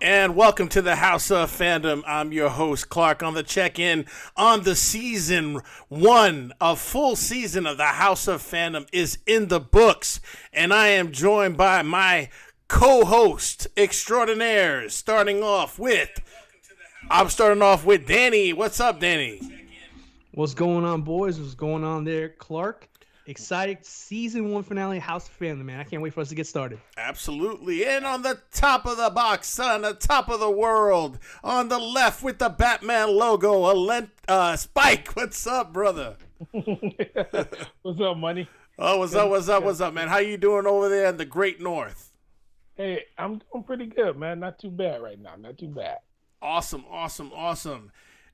And welcome to the House of Fandom. I'm your host, Clark, on the check-in on the season one. A full season of the House of Fandom is in the books. And I am joined by my co-host extraordinaires, I'm starting off with Danny. What's up, Danny? What's going on, boys? What's going on there, Clark? Excited season one finale, House of Fandom, man. I can't wait for us to get started. Absolutely. And on the top of the box, on the top of the world, on the left with the Batman logo, Spike. What's up, brother? What's up, Money? Oh, what's up, man? How you doing over there in the Great North? Hey, I'm doing pretty good, man. Not too bad right now. Not too bad. Awesome.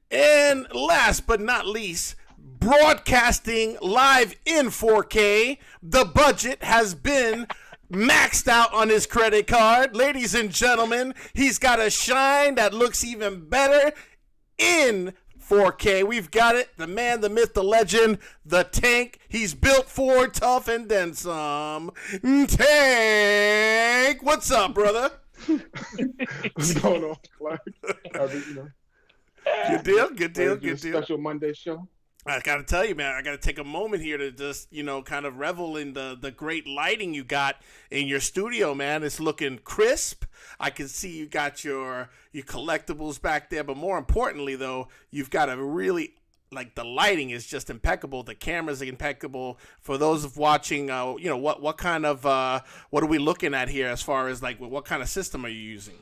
And last but not least, broadcasting live in 4K. The budget has been maxed out on his credit card. Ladies and gentlemen, he's got a shine that looks even better in 4K. We've got it. The man, the myth, the legend, the tank. He's built for tough and then some. Tank! What's up, brother? What's going on, Clark? Good deal. Special Monday show. I got to tell you, man, I got to take a moment here to just, kind of revel in the great lighting you got in your studio, man. It's looking crisp. I can see you got your collectibles back there, but more importantly, though, you've got a really like the lighting is just impeccable. The cameras are impeccable. For those of watching, what kind of what are we looking at here as far as like what kind of system are you using?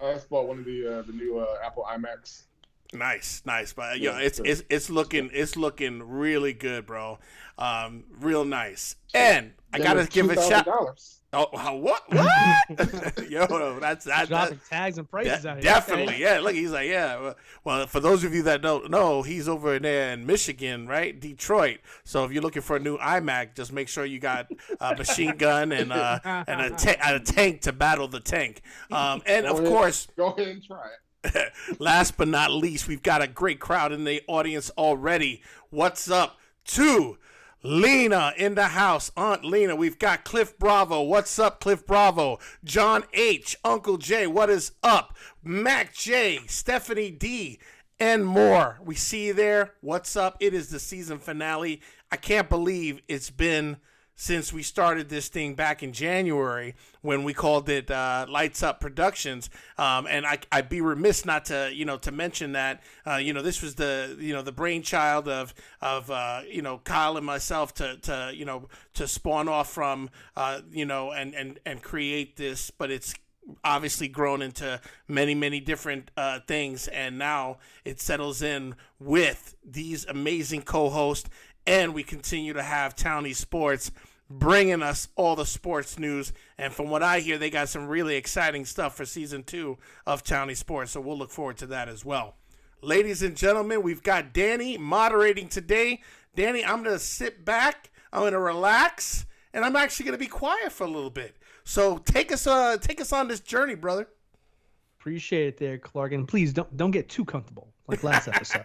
I just bought one of the new Apple iMacs. Nice. But Yeah, it's looking really good, bro. Real nice. And I gotta give a shout. Oh, what? Yo, that's dropping tags and prices out here. Definitely, okay. yeah. Look, he's like, yeah. Well, for those of you that don't know, he's over there in Michigan, right? Detroit. So if you're looking for a new iMac, just make sure you got a machine gun and a tank to battle the tank. And of course, go ahead and try it. last but not least, we've got a great crowd in the audience already. What's up to Lena in the house? Aunt Lena. We've got Cliff Bravo. What's up, Cliff Bravo? John H. Uncle J. What is up? Mac J. Stephanie D. And more. We see you there. What's up? It is the season finale. I can't believe it's been since we started this thing back in January when we called it Lights Up Productions. And I'd be remiss not to, to mention that, this was the brainchild of Kyle and myself to spawn off from, and create this, but it's obviously grown into many, many different things. And now it settles in with these amazing co-hosts, and we continue to have Townie Sports bringing us all the sports news. And from what I hear, they got some really exciting stuff for season 2 of Townie Sports. So we'll look forward to that as well. Ladies and gentlemen, we've got Danny moderating today. Danny, I'm going to sit back. I'm going to relax. And I'm actually going to be quiet for a little bit. So take us on this journey, brother. Appreciate it there, Clark. And please don't get too comfortable like last episode.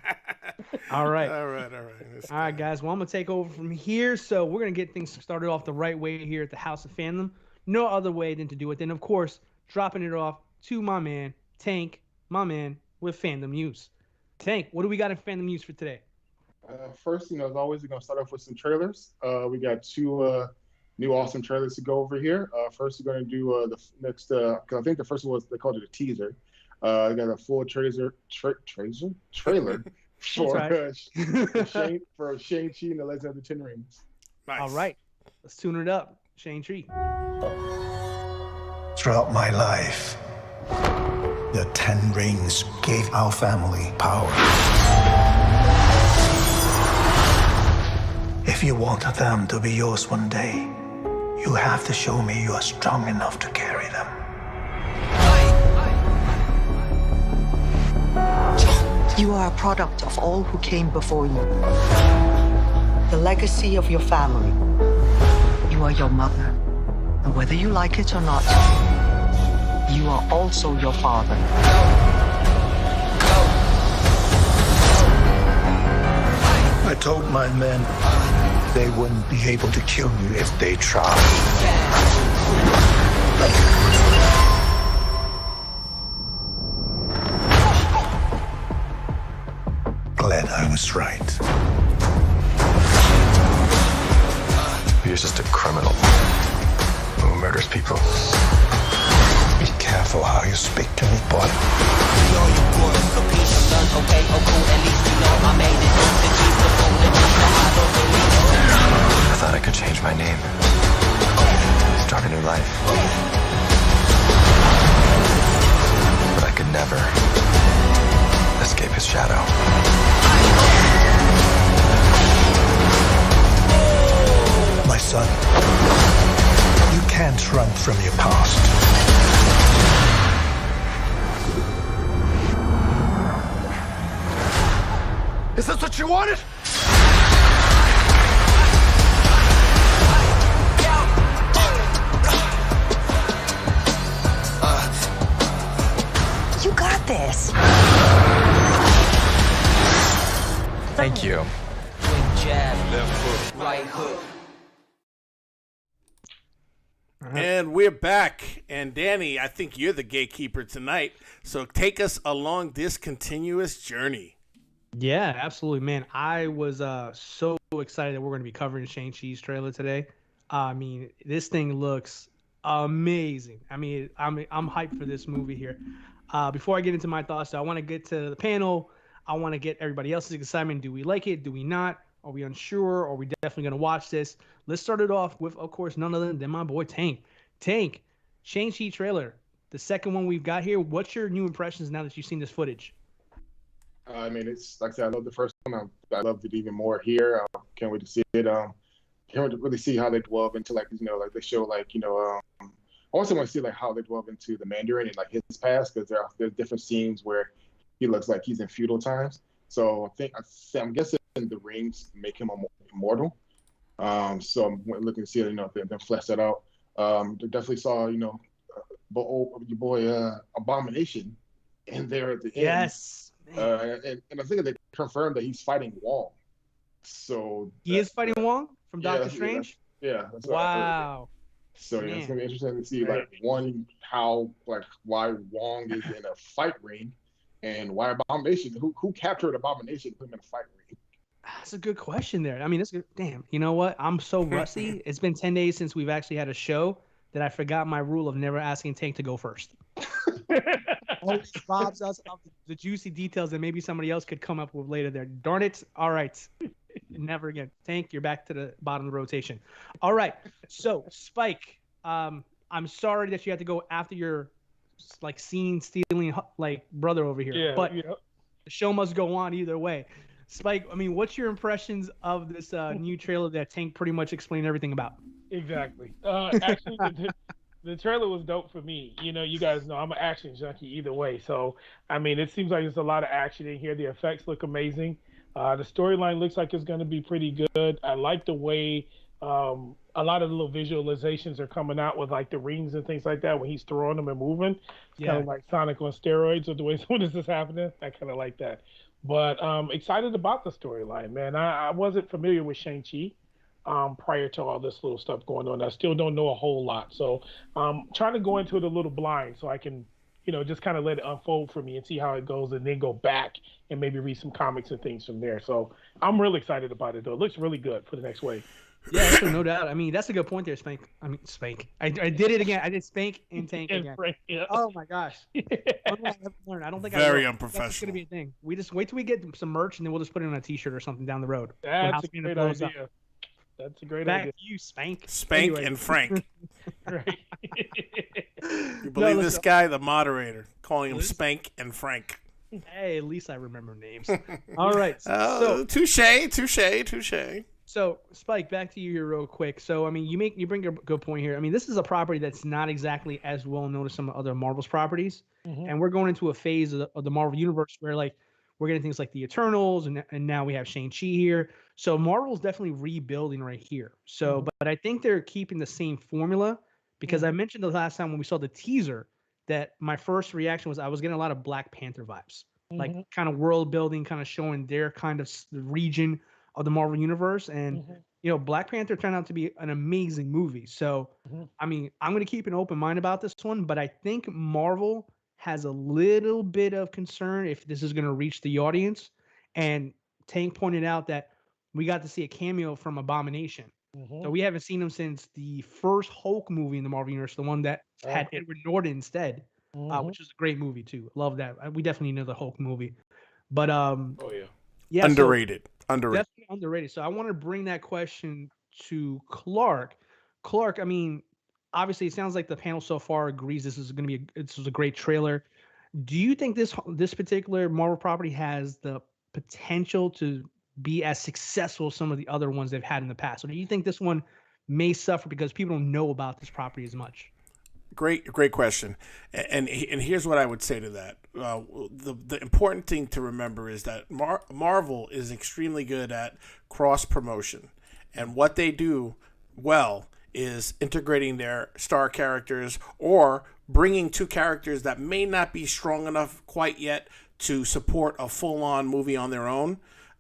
All right. All right. All right, guys. Well, I'm going to take over from here. So we're going to get things started off the right way here at the House of Fandom. No other way than to do it. Then, of course, dropping it off to my man, Tank, with Fandom News. Tank, what do we got in Fandom News for today? First, as always, we're going to start off with some trailers. We got 2 new awesome trailers to go over here. First, we're going to do the next, because I think the first one was, they called it a teaser. We got a full trailer for Shang-Chi and the Legend of the Ten Rings. Nice. All right. Let's tune it up. Shang-Chi. Throughout my life, the Ten Rings gave our family power. If you want them to be yours one day, you have to show me you are strong enough to carry them. You are a product of all who came before you. The legacy of your family. You are your mother. And whether you like it or not, you are also your father. I told my men they wouldn't be able to kill you if they tried. Glad I was right. You're just a criminal who murders people. Be careful how you speak to me, boy. I thought I could change my name. Start a new life. But I could never escape his shadow. My son, you can't run from your past. Is this what you wanted? You got this. Thank you. And we're back. And Danny, I think you're the gatekeeper tonight. So take us along this continuous journey. Yeah, absolutely, man. I was so excited that we're going to be covering Shang-Chi's trailer today. I mean, this thing looks amazing. I mean, I'm hyped for this movie here. Before I get into my thoughts, though, I want to get to the panel. I want to get everybody else's excitement. Do we like it? Do we not? Are we unsure? Are we definitely going to watch this? Let's start it off with, of course, none other than my boy Tank. Tank, Shang-Chi trailer, the second one we've got here. What's your new impressions now that you've seen this footage? I mean, it's like I said, I love the first one. I loved it even more here. Can't wait to see it. Can't wait to really see how they delve into, like, you know, like they show, like, you know, I also want to see like how they delve into the Mandarin and like his past, because there's different scenes where he looks like he's in feudal times. So I'm guessing the rings make him immortal. So I'm looking to see, you know, if they flesh that out. Definitely saw, you know, your boy Abomination in there at the end. Yes. And I think they confirmed that he's fighting Wong. So he is fighting Wong from Doctor Strange? That's wow. So yeah, it's gonna be interesting to see like why Wong is in a fight ring, and why Abomination, who captured Abomination, put him in a fight ring. That's a good question there. I mean, that's good. Damn, you know what? I'm so rusty. It's been 10 days since we've actually had a show that I forgot my rule of never asking Tank to go first. Always robs us of the juicy details that maybe somebody else could come up with later there. Darn it. All right. Never again. Tank, you're back to the bottom of the rotation. All right. So, Spike, I'm sorry that you had to go after your like scene stealing like brother over here. But the show must go on either way. Spike, I mean, what's your impressions of this new trailer that Tank pretty much explained everything about? Exactly. Actually, the trailer was dope for me. You know, you guys know I'm an action junkie either way. So, I mean, it seems like there's a lot of action in here. The effects look amazing. The storyline looks like it's going to be pretty good. I like the way a lot of the little visualizations are coming out with like the rings and things like that when he's throwing them and moving. It's kind of like Sonic on steroids with the way some of this is happening. I kind of like that. But excited about the storyline, man. I wasn't familiar with Shang-Chi prior to all this little stuff going on. I still don't know a whole lot. So I'm trying to go into it a little blind so I can, you know, just kind of let it unfold for me and see how it goes, and then go back and maybe read some comics and things from there. So I'm really excited about it, though. It looks really good for the next wave. Yeah, so no doubt. I mean, that's a good point there, Spank. I did it again. I did Spank and Tank again. Oh my gosh. I don't think very I unprofessional. That's gonna be a thing. We just wait till we get some merch, and then we'll just put it on a T-shirt or something down the road. That's a great idea. That's a great idea. Back to you, Spank. Spank anyway. And Frank. Right. You believe this guy, the moderator, calling him Spank and Frank. Hey, at least I remember names. All right. Touche. So, Spike, back to you here real quick. So, I mean, you bring a good point here. I mean, this is a property that's not exactly as well known as some other Marvel's properties. Mm-hmm. And we're going into a phase of the Marvel Universe where, like, we're getting things like the Eternals, and now we have Shang-Chi here. So, Marvel's definitely rebuilding right here. So, but I think they're keeping the same formula, because I mentioned the last time when we saw the teaser that my first reaction was I was getting a lot of Black Panther vibes, like kind of world building, kind of showing their kind of region of the Marvel Universe. And, you know, Black Panther turned out to be an amazing movie. So, I mean, I'm going to keep an open mind about this one, but I think Marvel has a little bit of concern if this is going to reach the audience. And Tank pointed out that we got to see a cameo from Abomination. So we haven't seen him since the first Hulk movie in the Marvel Universe, the one that had Edward Norton instead, which was a great movie too. Love that. We definitely know the Hulk movie. But underrated. Definitely underrated. So I want to bring that question to Clark. Clark, I mean, obviously it sounds like the panel so far agrees this was a great trailer. Do you think this particular Marvel property has the potential to be as successful as some of the other ones they've had in the past? Or do you think this one may suffer because people don't know about this property as much? Great question. And here's what I would say to that. The important thing to remember is that Marvel is extremely good at cross promotion, and what they do well is integrating their star characters or bringing two characters that may not be strong enough quite yet to support a full-on movie on their own.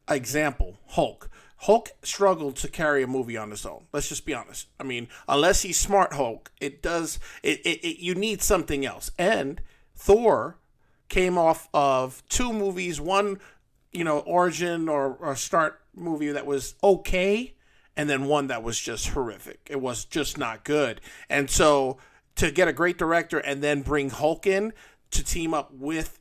Example, Hulk. Hulk struggled to carry a movie on his own. Let's just be honest. I mean, unless he's smart Hulk, you need something else. And Thor came off of two movies, one, origin or start movie that was okay, and then one that was just horrific. It was just not good. And so to get a great director and then bring Hulk in to team up with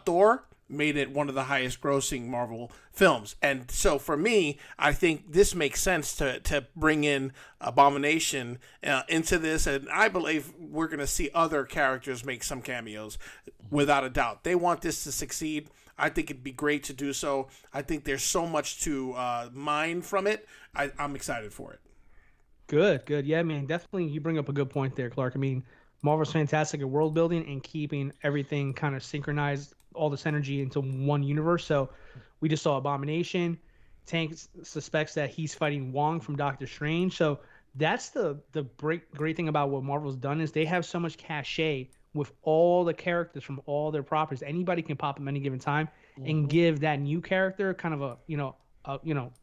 Thor, made it one of the highest grossing Marvel films. And so for me, I think this makes sense to bring in Abomination into this. And I believe we're going to see other characters make some cameos without a doubt. They want this to succeed. I think it'd be great to do so. I think there's so much to mine from it. I'm excited for it. Good. Yeah, man, definitely. You bring up a good point there, Clark. I mean, Marvel's fantastic at world building and keeping everything kind of synchronized, all this energy into one universe. So we just saw Abomination. Tank suspects that he's fighting Wong from Doctor Strange. So that's the great thing about what Marvel's done is they have so much cachet with all the characters from all their properties. Anybody can pop them any given time and give that new character kind of a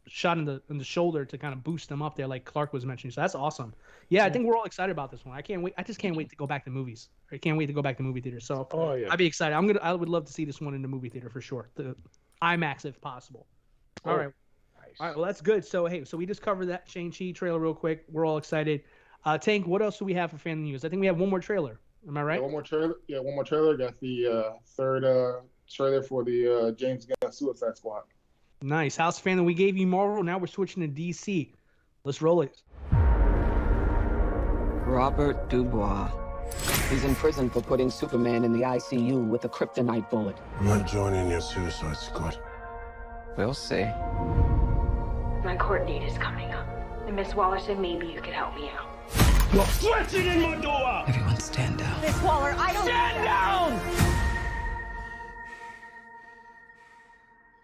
shot in the shoulder to kind of boost them up there, like Clark was mentioning. So that's awesome. Yeah, I think we're all excited about this one. I can't wait. I just can't wait to go back to movies. I can't wait to go back to movie theaters. So I'd be excited. I would love to see this one in the movie theater for sure. The IMAX if possible. All right. Nice. All right. Well, that's good. So so we just covered that Shang-Chi trailer real quick. We're all excited. Tank, what else do we have for fan news? I think we have one more trailer. Am I right? Yeah, one more trailer. Got the third trailer for the James Gunn Suicide Squad. Nice. House fan, we gave you Marvel. Now we're switching to DC. Let's roll it. Robert Dubois. He's in prison for putting Superman in the ICU with a kryptonite bullet. I'm not joining your Suicide Squad. We'll see. My court date is coming up. And Miss Waller said maybe you could help me out. You're flexing in my door! Everyone stand down. Miss Waller, I don't... Stand down!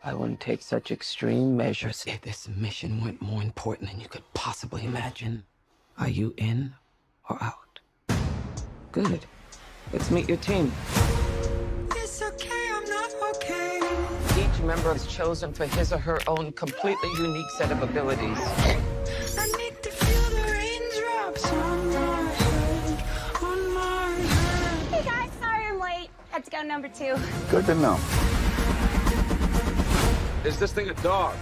I wouldn't take such extreme measures if this mission went more important than you could possibly imagine. Are you in or out? Good. Let's meet your team. It's okay, I'm not okay. Each member is chosen for his or her own completely unique set of abilities. I need to feel the raindrops on my head, on my head. Hey guys, sorry I'm late. Had to go number 2. Good to know. Is this thing a dog?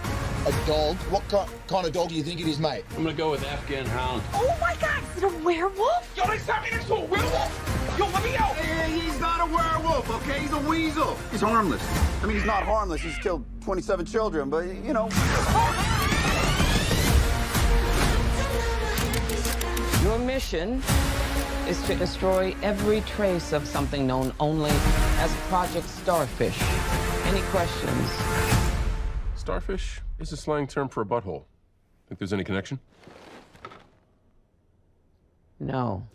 A dog? What kind of dog do you think it is, mate? I'm gonna go with Afghan Hound. Oh my god, is it a werewolf? Yo, they sent me into a werewolf! Yo, let me out! Hey, he's not a werewolf, okay? He's a weasel. He's harmless. I mean, he's not harmless. He's killed 27 children, but, you know. Your mission is to destroy every trace of something known only as Project Starfish. Any questions? Starfish is a slang term for a butthole. Think there's any connection? No.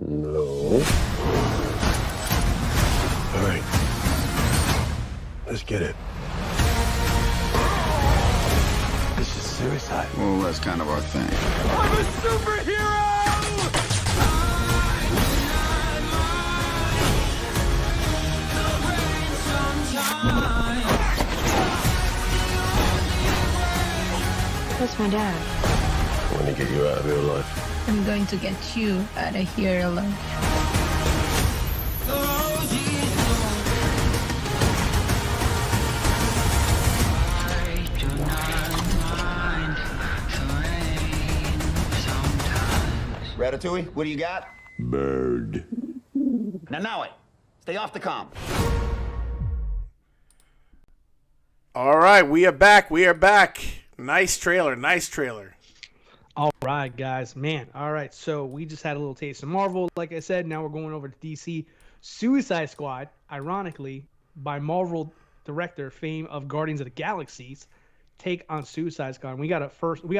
No. All right. Let's get it. This is suicide. Well, that's kind of our thing. I'm a superhero! Where's my dad? I want to get you out of here alive. I'm going to get you out of here alive. Ratatouille, what do you got? Bird. Now it. Stay off the comm. All right, we are back. Nice trailer. All right, guys. Man. All right. So we just had a little taste of Marvel. Like I said, now we're going over to DC. Suicide Squad, ironically, by Marvel director, fame of Guardians of the Galaxy's take on Suicide Squad. We got a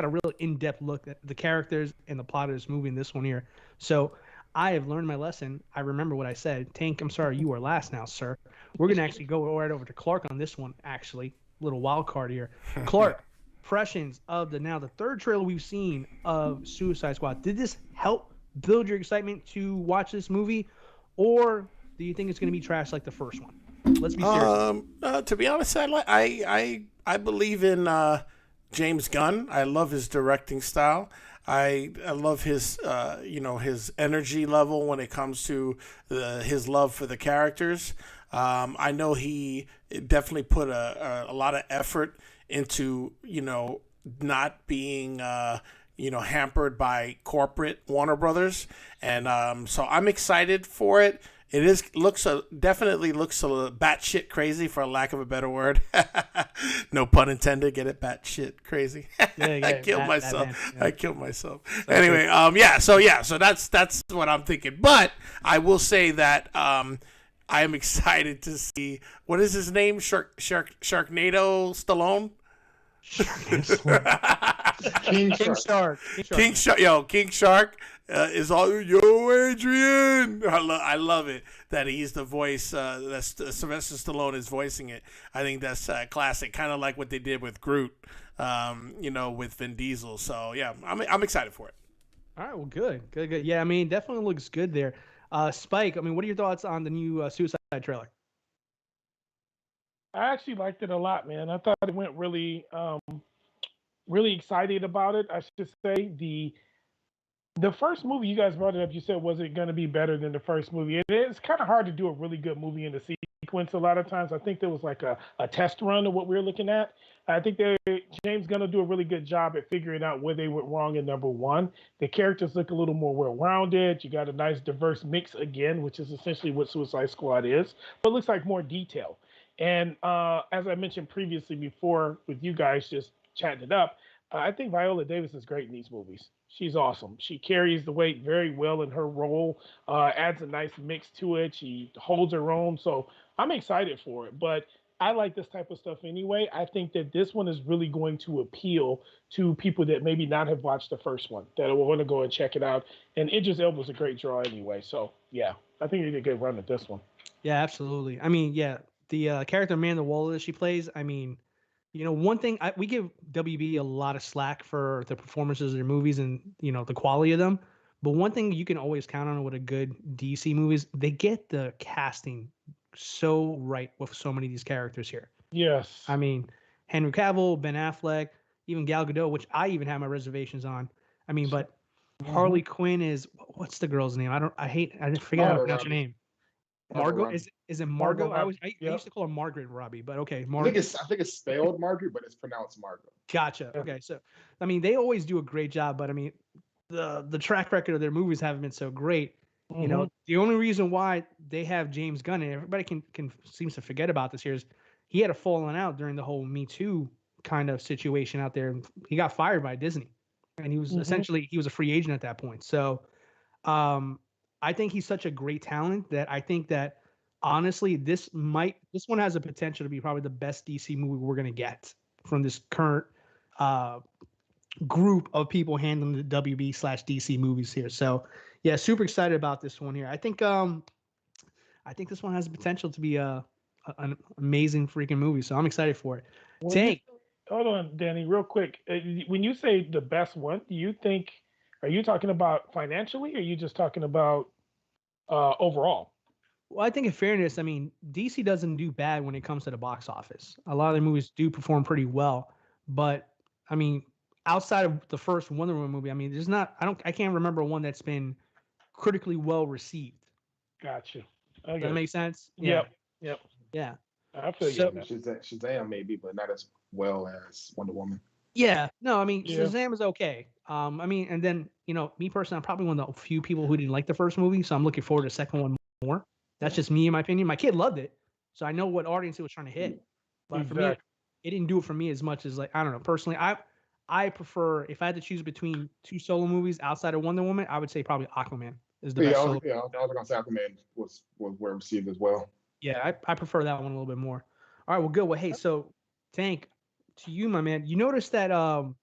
real in-depth look at the characters and the plot of this movie in this one here. So I have learned my lesson. I remember what I said. Tank, I'm sorry, you are last now, sir. We're going to actually go right over to Clark on this one, actually. Little wild card here. Clark, impressions of the third trailer we've seen of Suicide Squad. Did this help build your excitement to watch this movie, or do you think it's going to be trash like the first one? Let's be serious. To be honest, I believe in James Gunn. I love his directing style. I love his his energy level when it comes to his love for the characters. I know he definitely put a lot of effort into not being hampered by corporate Warner Brothers, and so I'm excited for it. It definitely looks a little batshit crazy, for lack of a better word. No pun intended. Get it? Batshit crazy. I killed myself. I killed myself. Anyway, So that's what I'm thinking. But I will say that I am excited to see, what is his name? Sharknado Stallone. King Shark is all, yo, Adrian. I love it that he's the voice. That's Sylvester Stallone is voicing it. I think that's classic, kind of like what they did with Groot, with Vin Diesel. So yeah, I'm excited for it. All right, well, good. Yeah, I mean, definitely looks good there. Spike, I mean, what are your thoughts on the new Suicide trailer? I actually liked it a lot, man. I thought it went really, really excited about it. I should say the first movie, you guys brought it up. You said, was it going to be better than the first movie? It's kind of hard to do a really good movie in the sequence. A lot of times, I think there was like a test run of what we were looking at. I think James going to do a really good job at figuring out where they went wrong in number one. The characters look a little more well-rounded. You got a nice diverse mix again, which is essentially what Suicide Squad is, but it looks like more detail. And as I mentioned previously before with you guys just chatting it up, I think Viola Davis is great in these movies. She's awesome. She carries the weight very well in her role, adds a nice mix to it. She holds her own. So I'm excited for it. But I like this type of stuff anyway. I think that this one is really going to appeal to people that maybe not have watched the first one, that will want to go and check it out. And Idris Elba's a great draw anyway. So, yeah, I think they did a good run at this one. Yeah, absolutely. I mean, yeah, the character Amanda Waller that she plays, I mean, one thing, we give WB a lot of slack for the performances of their movies and, the quality of them. But one thing you can always count on with a good DC movies, they get the casting so right with so many of these characters here. Yes. I mean, Henry Cavill, Ben Affleck, even Gal Gadot, which I even have my reservations on. I mean, but Harley Quinn is, what's the girl's name? I forget how to pronounce her name. Margot, is it Margot? I used to call her Margaret Robbie, but okay, Margot. I think it's spelled Margaret, but it's pronounced Margot. Gotcha. Okay, so I mean, they always do a great job, but I mean, the track record of their movies haven't been so great. The only reason why they have James Gunn, and everybody can seems to forget about this here, is he had a falling out during the whole Me Too kind of situation out there. He got fired by Disney, and he was essentially he was a free agent at that point. So, I think he's such a great talent that I think that honestly, this one has a potential to be probably the best DC movie we're gonna get from this current group of people handling the WB/DC movies here. So yeah, super excited about this one here. I think this one has the potential to be an amazing freaking movie. So I'm excited for it. Hold on, Danny, real quick. When you say the best one, are you talking about financially, or are you just talking about overall? Well, I think in fairness, I mean, DC doesn't do bad when it comes to the box office. A lot of their movies do perform pretty well, but I mean, outside of the first Wonder Woman movie, I mean, I can't remember one that's been critically well received. Gotcha. Does that make sense? Yep. Yeah. I feel you on that. Shazam maybe, but not as well as Wonder Woman. Yeah. No, I mean, Shazam is okay. I mean, and then, me personally, I'm probably one of the few people who didn't like the first movie, so I'm looking forward to the second one more. That's just me, in my opinion. My kid loved it, so I know what audience it was trying to hit. But for me, it didn't do it for me as much as, like, I don't know. Personally, I prefer, if I had to choose between two solo movies outside of Wonder Woman, I would say probably Aquaman is the best solo. I was going to say Aquaman was well received as well. Yeah, I prefer that one a little bit more. All right, well, good. Well, hey, so Tank, to you, my man, you notice that I'm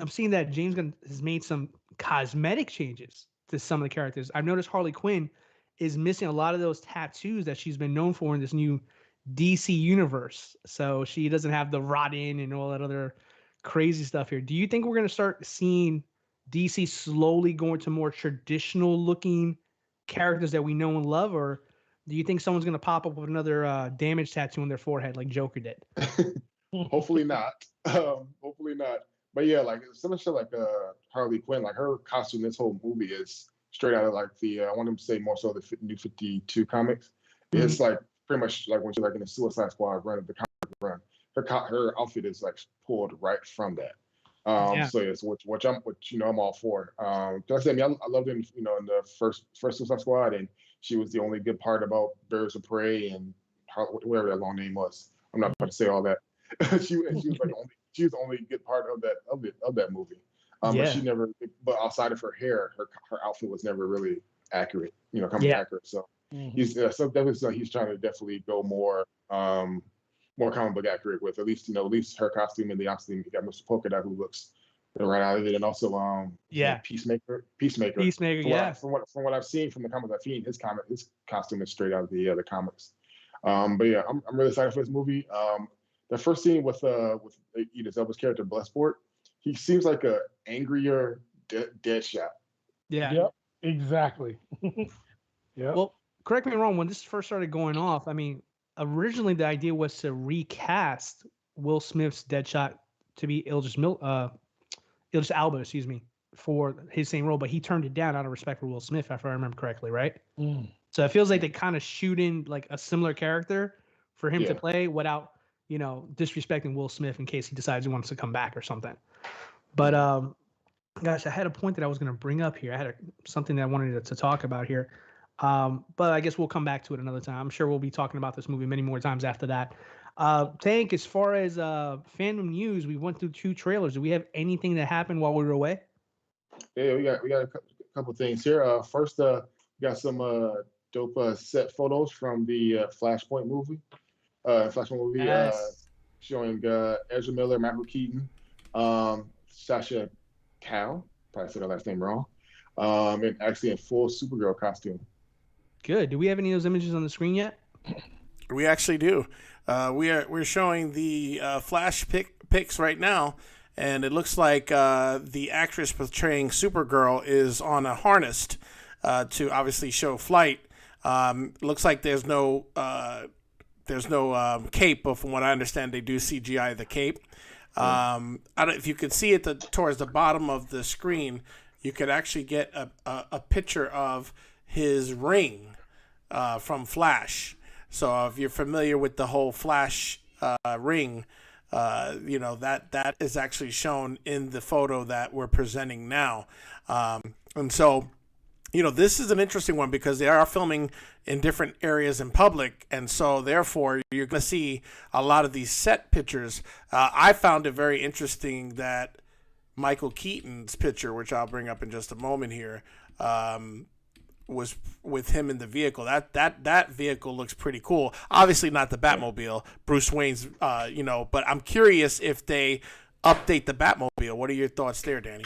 seeing that James Gunn has made some cosmetic changes to some of the characters. I've noticed Harley Quinn is missing a lot of those tattoos that she's been known for in this new DC universe. So she doesn't have the rot-in and all that other crazy stuff here. Do you think we're going to start seeing DC slowly going to more traditional looking characters that we know and love, or do you think someone's going to pop up with another damage tattoo on their forehead like Joker did? Hopefully not. Hopefully not. But yeah, like similar to like Harley Quinn, like her costume this whole movie is straight out of like I want to say more so the New 52 comics. It's like pretty much like when she's like in the Suicide Squad run of the comic run. Her outfit is like pulled right from that. So yes, which I'm all for. Like I said, I love them, in the first Suicide Squad, and she was the only good part about Birds of Prey and whatever that long name was. I'm not about to say all that. she was like she was the only good part of that movie. But she never. But outside of her hair, her outfit was never really accurate. Accurate. So he's definitely he's trying to definitely go more comic book accurate with at least her costume and the obviously you got Mr. Polka Dot who looks right out of it, and also Peacemaker. From what I've seen from the comics I've seen, his costume is straight out of the comics. But yeah, I'm really excited for this movie. The first scene with Idris Elba's character Bloodsport, he seems like a angrier Deadshot. Yeah. Yep. Exactly. Yeah. Well, correct me if I'm wrong. When this first started going off, I mean, originally the idea was to recast Will Smith's Deadshot to be Idris Elba, excuse me, for his same role, but he turned it down out of respect for Will Smith, if I remember correctly, right? So it feels like they kind of shoot in like a similar character for him to play without, disrespecting Will Smith in case he decides he wants to come back or something. But gosh, I had a point that I was going to bring up here. I had something that I wanted to talk about here. But I guess we'll come back to it another time. I'm sure we'll be talking about this movie many more times after that. Tank, as far as fandom news, we went through 2 trailers. Do we have anything that happened while we were away? Yeah, we got a couple things here. First, we got some dope set photos from the Flashpoint movie. Yes. Showing Ezra Miller, Michael Keaton, Sasha Cal, probably said her last name wrong, and actually in full Supergirl costume. Good. Do we have any of those images on the screen yet? We actually do. We're showing the Flash pics right now, and it looks like the actress portraying Supergirl is on a harness to obviously show flight. Looks like there's no cape, but from what I understand, they do CGI the cape. I don't if you could see it towards the bottom of the screen, you could actually get a picture of his ring from Flash. So if you're familiar with the whole Flash ring, that is actually shown in the photo that we're presenting now. And so, this is an interesting one because they are filming in different areas in public. And so, therefore, you're going to see a lot of these set pictures. I found it very interesting that Michael Keaton's picture, which I'll bring up in just a moment here, was with him in the vehicle. That vehicle looks pretty cool. Obviously not the Batmobile, Bruce Wayne's, but I'm curious if they update the Batmobile. What are your thoughts there, Danny?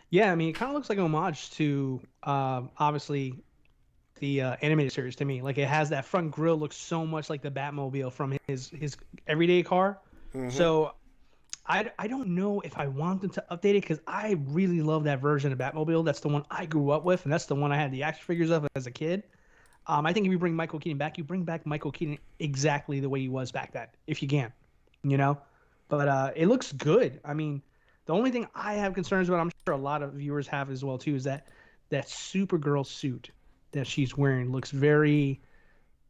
Yeah, I mean, it kind of looks like an homage to, obviously, the animated series to me. Like, it has that front grille looks so much like the Batmobile from his everyday car. Mm-hmm. So I don't know if I want them to update it because I really love that version of Batmobile. That's the one I grew up with, and that's the one I had the action figures of as a kid. I think if you bring Michael Keaton back, you bring back Michael Keaton exactly the way he was back then, if you can, But it looks good. I mean, the only thing I have concerns about, I'm sure a lot of viewers have as well too, is that Supergirl suit that she's wearing looks very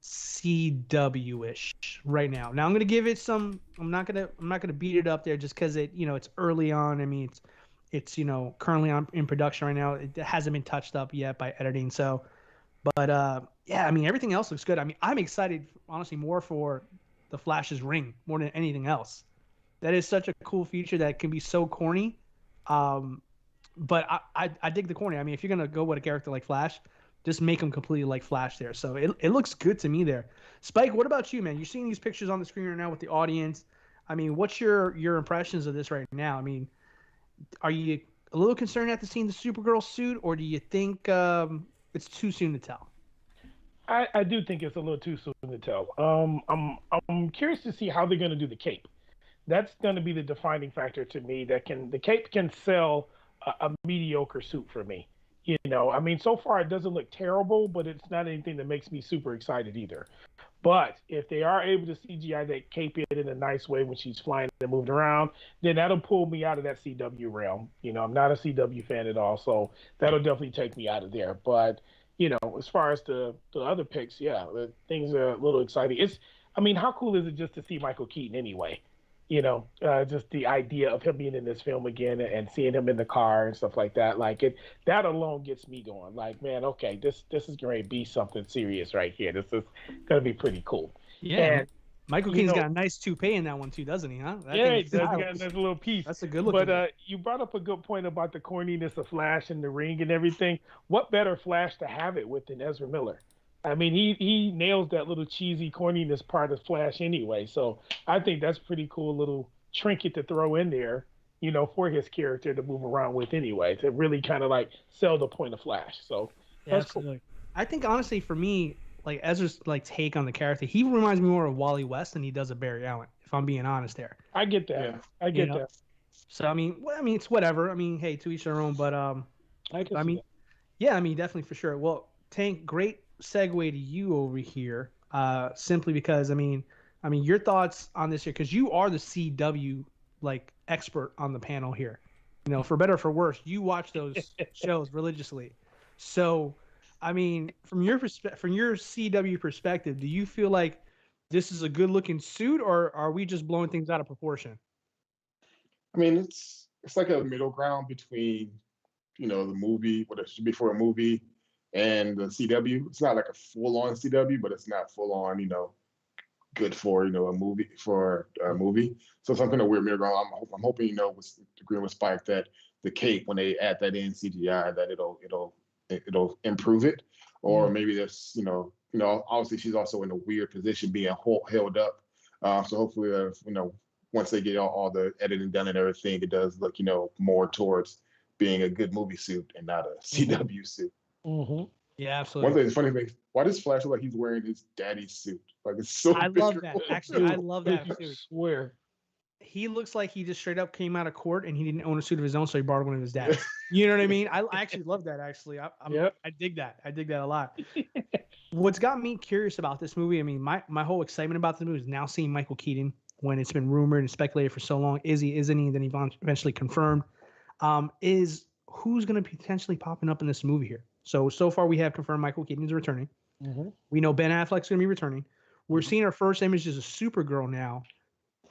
CW-ish right now. Now I'm gonna give it some. I'm not gonna beat it up there just because it's early on. I mean, it's currently in production right now. It hasn't been touched up yet by editing. So, but yeah, I mean everything else looks good. I mean I'm excited honestly more for the Flash's ring more than anything else. That is such a cool feature that can be so corny. But I dig the corny. I mean if you're gonna go with a character like Flash, just make him completely like Flash there. So it looks good to me there. Spike, what about you, man? You're seeing these pictures on the screen right now with the audience. I mean, what's your impressions of this right now? I mean, are you a little concerned after seeing the Supergirl suit, or do you think it's too soon to tell? I do think it's a little too soon to tell. I'm curious to see how they're going to do the cape. That's going to be the defining factor to me. The cape can sell a mediocre suit for me. I mean, so far it doesn't look terrible, but it's not anything that makes me super excited either. But if they are able to CGI that cape in a nice way when she's flying and moving around, then that'll pull me out of that CW realm. I'm not a CW fan at all, so that'll definitely take me out of there. But, as far as the other picks, yeah, things are a little exciting. I mean, how cool is it just to see Michael Keaton anyway? just the idea of him being in this film again and seeing him in the car and stuff like that. Like that alone gets me going. Like, man, okay, this is going to be something serious right here. This is going to be pretty cool. Yeah. And, Michael Keaton's got a nice toupee in that one too, doesn't he? Huh? Yeah, he does. He got a nice little piece. That's a good looking. But you brought up a good point about the corniness of Flash and the ring and everything. What better Flash to have it with than Ezra Miller? I mean, he nails that little cheesy corniness part of Flash anyway. So I think that's a pretty cool little trinket to throw in there, for his character to move around with anyway, to really kind of like sell the point of Flash. So that's absolutely. Cool. I think honestly for me, like Ezra's like take on the character, he reminds me more of Wally West than he does of Barry Allen, if I'm being honest there. I get that. Yeah. I get that. So I mean, it's whatever. I mean, hey, to each their own. But definitely for sure. Well, Tank, great segue to you over here. Simply because I mean, your thoughts on this here, because you are the CW like expert on the panel here. For better or for worse, you watch those shows religiously. So. I mean, from your CW perspective, do you feel like this is a good-looking suit, or are we just blowing things out of proportion? I mean, it's like a middle ground between, the movie, what it should be for a movie, and the CW. It's not like a full-on CW, but it's not full-on, good for a movie So something a weird middle ground. I'm hoping, with agreeing with Spike that the cape, when they add that in CGI, that it'll improve it, or maybe there's obviously she's also in a weird position being held up, so hopefully once they get all the editing done and everything, it does look more towards being a good movie suit and not a CW suit. Mm-hmm. Yeah, absolutely. One thing, the funny thing, why does Flash look like he's wearing his daddy's suit? Like, it's so I love that. Actually, I love that suit. Swear. He looks like he just straight up came out of court and he didn't own a suit of his own, so he borrowed one of his dad's. You know what I mean? I actually love that. Actually, I dig that. I dig that a lot. What's got me curious about this movie? I mean, my whole excitement about the movie is now seeing Michael Keaton, when it's been rumored and speculated for so long. Is he? Isn't he? Then he eventually confirmed. Is who's going to be potentially popping up in this movie here? So far we have confirmed Michael Keaton is returning. Mm-hmm. We know Ben Affleck's going to be returning. We're seeing our first images of Supergirl now.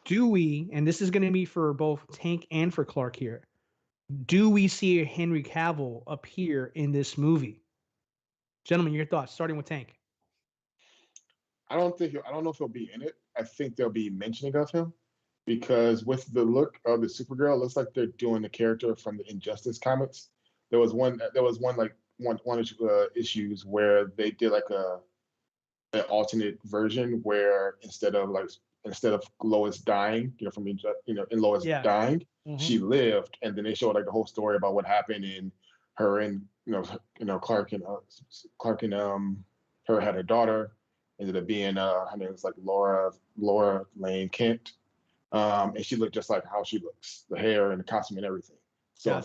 Do we, and this is going to be for both Tank and for Clark here, do we see Henry Cavill appear in this movie? Gentlemen, your thoughts, starting with Tank. I don't know if he'll be in it. I think there'll be mentioning of him, because with the look of the Supergirl, it looks like they're doing the character from the Injustice comics. There was one issues where they did like an alternate version where instead of Lois dying, in Lois dying, she lived, and then they showed like the whole story about what happened in her and Clark and her had a daughter, ended up being her name was like Laura Lane Kent, and she looked just like how she looks, the hair and the costume and everything. So gotcha. I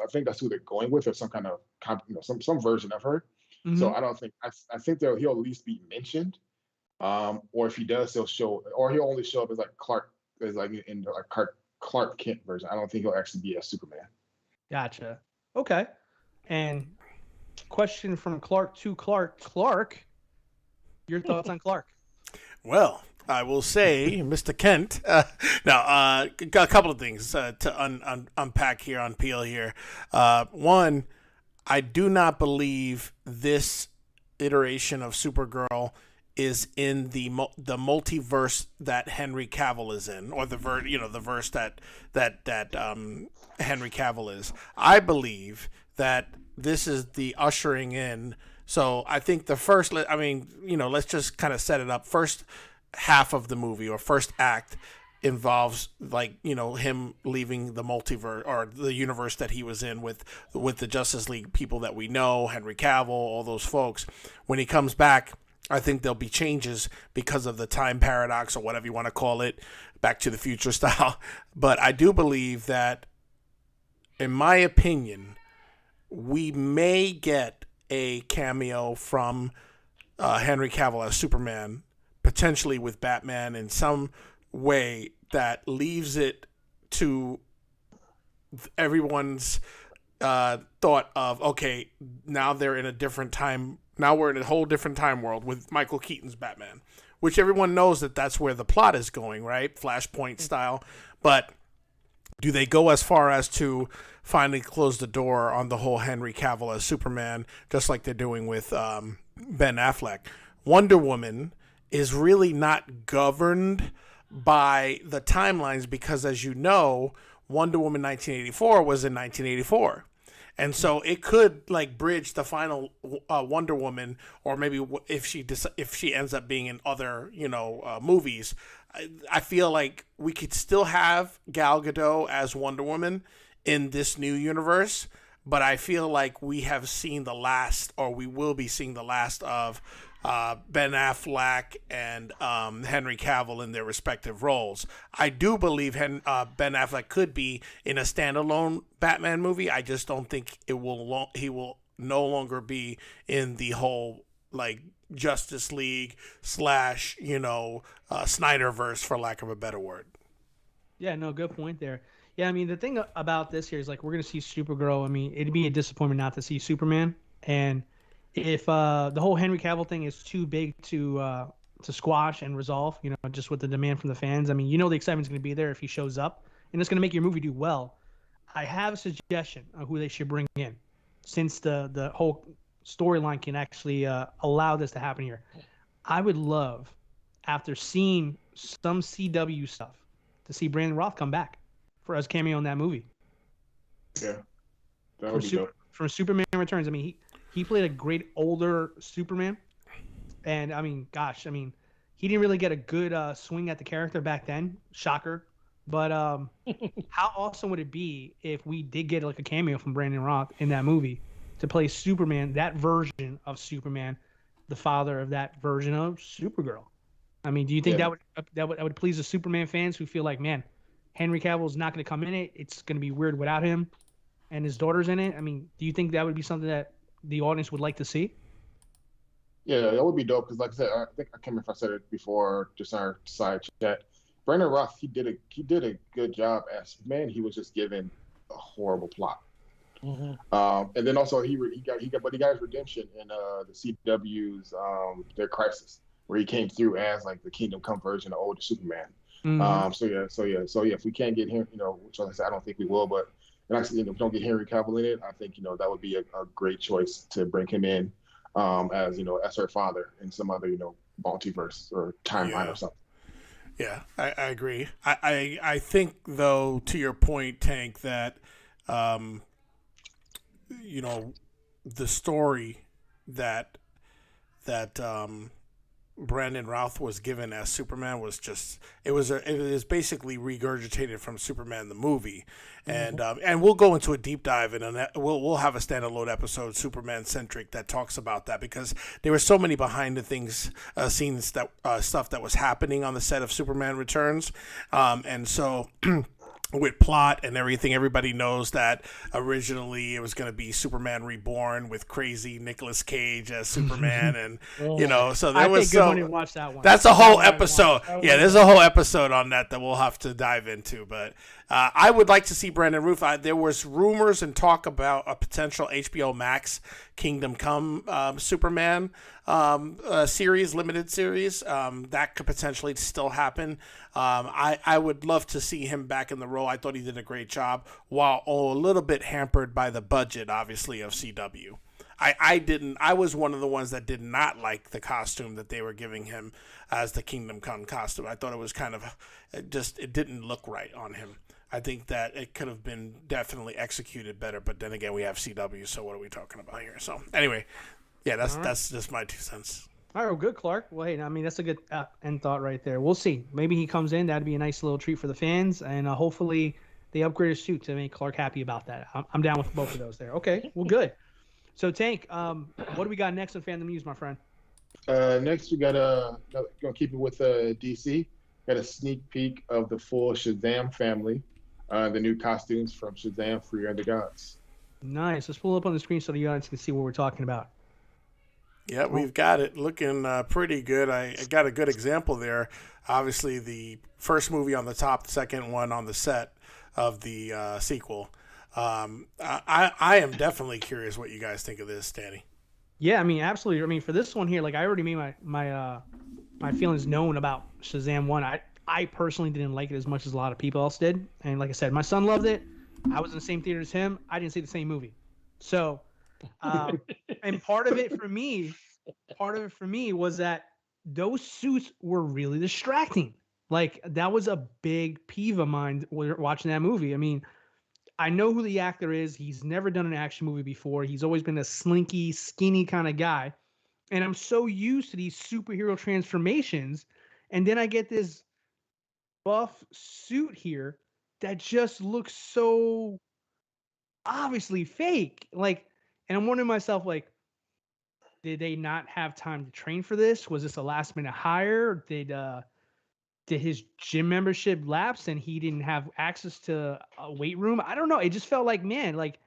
think that's who they're going with, or some kind of some version of her. Mm-hmm. So I think he'll at least be mentioned. Or if he does, he'll only show up as like Clark, as like in the like Clark Kent version. I don't think he'll actually be a Superman. Gotcha. Okay. And question from Clark to Clark. Clark, your thoughts on Clark? Well, I will say, Mr. Kent. Got a couple of things to unpack here, unpeel here. One, I do not believe this iteration of Supergirl is in the multiverse that Henry Cavill is in, or the verse that Henry Cavill is. I believe that this is the ushering in. So I think the first, let's just kind of set it up. First half of the movie, or first act, involves him leaving the multiverse, or the universe that he was in with the Justice League people that we know, Henry Cavill, all those folks. When he comes back, I think there'll be changes because of the time paradox, or whatever you want to call it, Back to the Future style. But I do believe that, in my opinion, we may get a cameo from Henry Cavill as Superman, potentially with Batman, in some way that leaves it to everyone's thought of, okay, now they're in a different time. Now we're in a whole different time world with Michael Keaton's Batman, which everyone knows that that's where the plot is going, right? Flashpoint style. But do they go as far as to finally close the door on the whole Henry Cavill as Superman, just like they're doing with Ben Affleck? Wonder Woman is really not governed by the timelines because, as you know, Wonder Woman 1984 was in 1984. And so it could like bridge the final Wonder Woman, or maybe if she ends up being in other movies. I feel like we could still have Gal Gadot as Wonder Woman in this new universe, but I feel like we have seen the last, or we will be seeing the last of Ben Affleck and Henry Cavill in their respective roles. I do believe Ben Affleck could be in a standalone Batman movie. I just don't think he will no longer be in the whole like Justice League / Snyderverse, for lack of a better word. Yeah, no, good point there. Yeah, I mean, the thing about this here is like we're gonna see Supergirl. I mean, it'd be a disappointment not to see Superman. And if the whole Henry Cavill thing is too big to squash and resolve, just with the demand from the fans, I mean, the excitement's going to be there if he shows up, and it's going to make your movie do well. I have a suggestion of who they should bring in, since the whole storyline can actually allow this to happen here. I would love, after seeing some CW stuff, to see Brandon Roth come back for his cameo in that movie. Yeah, that would be dope. From Superman Returns. I mean, he played a great older Superman, and I mean, gosh, I mean, he didn't really get a good swing at the character back then. Shocker, but how awesome would it be if we did get like a cameo from Brandon Roth in that movie to play Superman, that version of Superman, the father of that version of Supergirl? I mean, do you think that would please the Superman fans who feel like, man, Henry Cavill is not going to come in it? It's going to be weird without him, and his daughter's in it. I mean, do you think that would be something that the audience would like to see? Yeah, that would be dope because, like I said, I think I can't remember if I said it before, just in our side chat. Brandon Roth, he did a good job as man. He was just given a horrible plot, and then also he got his redemption in the CW's their Crisis, where he came through as like the Kingdom Come version of older Superman. So if we can't get him, which like I said, I don't think we will, but. And actually, if we don't get Henry Cavill in it, I think that would be a great choice to bring him in as her father in some other multiverse or timeline or something. Yeah, I agree. I think though, to your point, Tank, that the story that Brandon Routh was given as Superman was just it was basically regurgitated from Superman the movie, and we'll go into a deep dive and we'll have a standalone episode Superman centric that talks about that, because there were so many behind the things scenes that stuff that was happening on the set of Superman Returns, and so. With plot and everything, everybody knows that originally it was going to be Superman Reborn with crazy Nicolas Cage as Superman, and so there was watch that one. That's a whole episode. Yeah, there's a whole episode on that we'll have to dive into. But I would like to see Brandon Routh. There was rumors and talk about a potential HBO Max Kingdom Come Superman series, limited series. That could potentially still happen. I would love to see him back in the role. I thought he did a great job, while a little bit hampered by the budget, obviously, of CW. I was one of the ones that did not like the costume that they were giving him as the Kingdom Come costume. I thought it was kind of it didn't look right on him. I think that it could have been definitely executed better, but then again, we have CW, so what are we talking about here? So anyway, yeah, that's just my 2 cents. All right, well, good, Clark. Well, hey, I mean, that's a good end thought right there. We'll see. Maybe he comes in. That'd be a nice little treat for the fans, and hopefully they upgrade his suit to make Clark happy about that. I'm down with both of those there. Okay, well, good. So, Tank, what do we got next on Fandom News, my friend? Next, we got gonna keep it with DC. Got a sneak peek of the full Shazam family, the new costumes from Shazam: Free Are the Gods. Nice. Let's pull it up on the screen so the audience can see what we're talking about. Yeah, we've got it looking pretty good. I got a good example there. Obviously, the first movie on the top, the second one on the set of the sequel. I am definitely curious what you guys think of this, Danny. Yeah, I mean, absolutely. I mean, for this one here, like I already made my my feelings known about Shazam 1. I personally didn't like it as much as a lot of people else did. And like I said, my son loved it. I was in the same theater as him. I didn't see the same movie. So, and part of it for me was that those suits were really distracting. Like, that was a big peeve of mine watching that movie. I mean, I know who the actor is. He's never done an action movie before. He's always been a slinky, skinny kind of guy. And I'm so used to these superhero transformations. And then I get this buff suit here that just looks so obviously fake. Like, and I'm wondering myself, like, did they not have time to train for this? Was this a last minute hire? Did his gym membership lapse and he didn't have access to a weight room? I don't know. It just felt like, man, like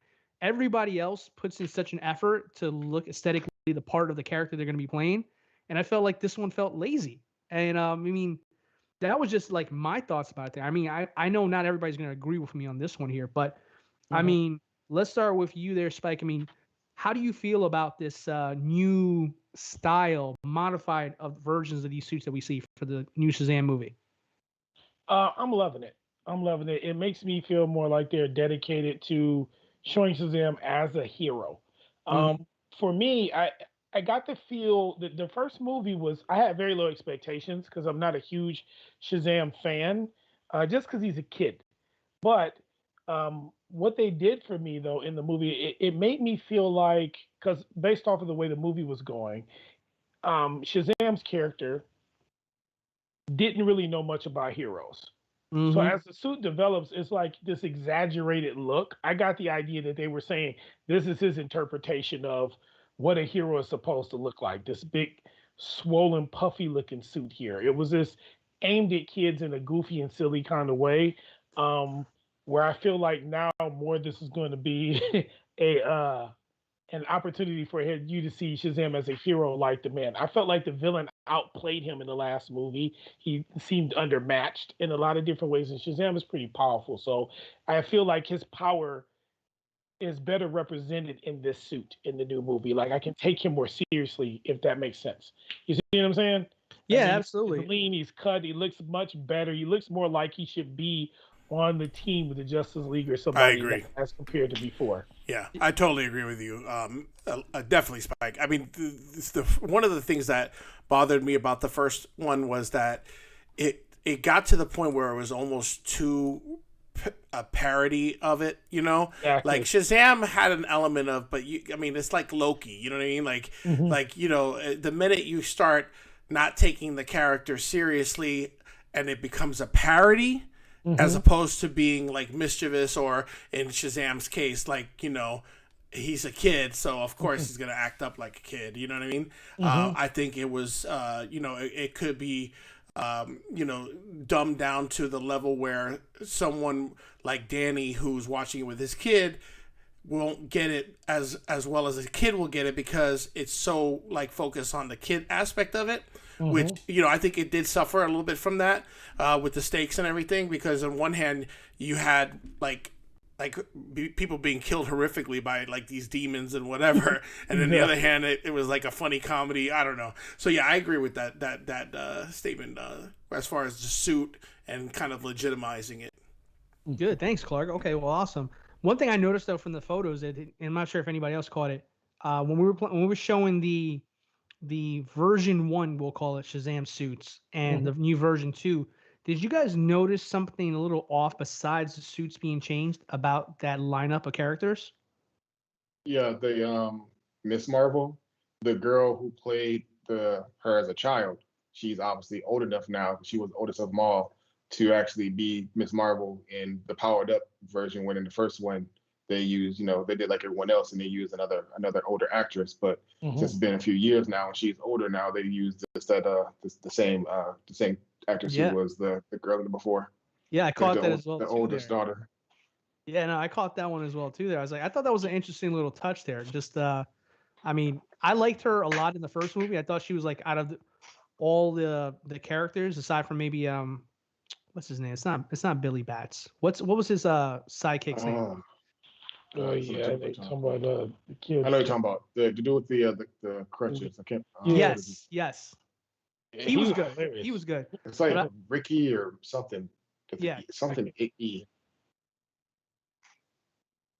everybody else puts in such an effort to look aesthetically the part of the character they're going to be playing. And I felt like this one felt lazy. And I mean, that was just like my thoughts about it. I mean, I know not everybody's going to agree with me on this one here, but I mean, let's start with you there, Spike. I mean, how do you feel about this new style, modified of versions of these suits that we see for the new Shazam movie? I'm loving it. I'm loving it. It makes me feel more like they're dedicated to showing Shazam as a hero. For me, I got the feel that the first movie was, I had very low expectations because I'm not a huge Shazam fan, just because he's a kid. But what they did for me though in the movie, it made me feel like, because based off of the way the movie was going, Shazam's character didn't really know much about heroes. So as the suit develops, it's like this exaggerated look. I got the idea that they were saying this is his interpretation of what a hero is supposed to look like. This big, swollen, puffy looking suit here. It was this aimed at kids in a goofy and silly kind of way. Where I feel like now more this is going to be an opportunity for you to see Shazam as a hero like the man. I felt like the villain outplayed him in the last movie. He seemed undermatched in a lot of different ways, and Shazam is pretty powerful. So I feel like his power is better represented in this suit in the new movie. Like, I can take him more seriously, if that makes sense. You see what I'm saying? Yeah, I mean, absolutely. He's lean, he's cut, he looks much better. He looks more like he should be on the team with the Justice League or somebody. I agree. As compared to before. Yeah, I totally agree with you. Definitely, Spike. I mean, one of the things that bothered me about the first one was that it got to the point where it was almost too a parody of it, you know? Exactly. Like Shazam had an element of, but I mean, it's like Loki, you know what I mean? Like, you know, the minute you start not taking the character seriously and it becomes a parody, as opposed to being like mischievous, or in Shazam's case, like, you know, he's a kid, so of course he's gonna act up like a kid. You know what I mean? I think it was, you know, it could be, you know, dumbed down to the level where someone like Danny, who's watching it with his kid, won't get it as well as a kid will get it, because it's so like focused on the kid aspect of it. Which, you know, I think it did suffer a little bit from that with the stakes and everything, because on one hand you had like people being killed horrifically by like these demons and whatever, and then the other hand it was like a funny comedy. I don't know. So yeah, I agree with that statement as far as the suit and kind of legitimizing it. Good, thanks, Clark. Okay, well, awesome. One thing I noticed though from the photos, and I'm not sure if anybody else caught it, when we were showing the version 1, we'll call it, Shazam suits, and the new version 2, did you guys notice something a little off besides the suits being changed about that lineup of characters? Yeah, the Miss Marvel, the girl who played her as a child, she's obviously old enough now. She was the oldest of them all to actually be Miss Marvel in the powered up version. When in the first one they used, you know, they did like everyone else and they used another older actress. But since it's been a few years now and she's older now, they used the same actress who was the girl before. Yeah, I caught that as well. The oldest daughter. Yeah, no, I caught that one as well too. There, I thought that was an interesting little touch there. Just, I mean, I liked her a lot in the first movie. I thought she was like out of all the characters, aside from maybe what's his name? It's not Billy Bats. What was his sidekick's name? Oh yeah, they talking about the kids. I know you're talking about the do with the crutches. I can't. Yes. He was good. hilarious. He was good. It's like But Ricky or something. Yeah. Something E.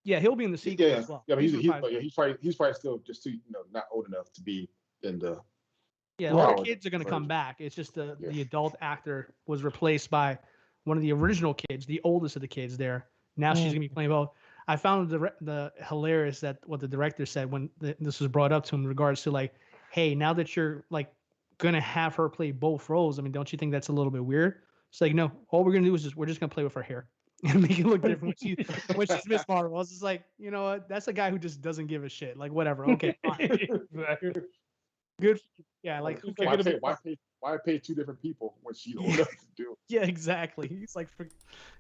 Yeah, he'll be in the sequel Yeah, as well. yeah, but reprised. he's probably still just too, not old enough to be in the. Yeah, all the Howard kids are going to come version. back. It's just the Yeah. adult actor was replaced by one of the original kids, the oldest of the kids there. Now she's going to be playing both. I found the hilarious that what the director said when this was brought up to him in regards to like, hey, now that you're like going to have her play both roles, I mean, don't you think that's a little bit weird? It's like, no, all we're going to do is we're just going to play with her hair and make it look different when she's Miss Marvel. I was just like, you know what? That's a guy who just doesn't give a shit. Like, whatever. Okay, fine. Good. Yeah, like who Why cares? why pay two different people when she's old enough to do it? Yeah, exactly. He's like,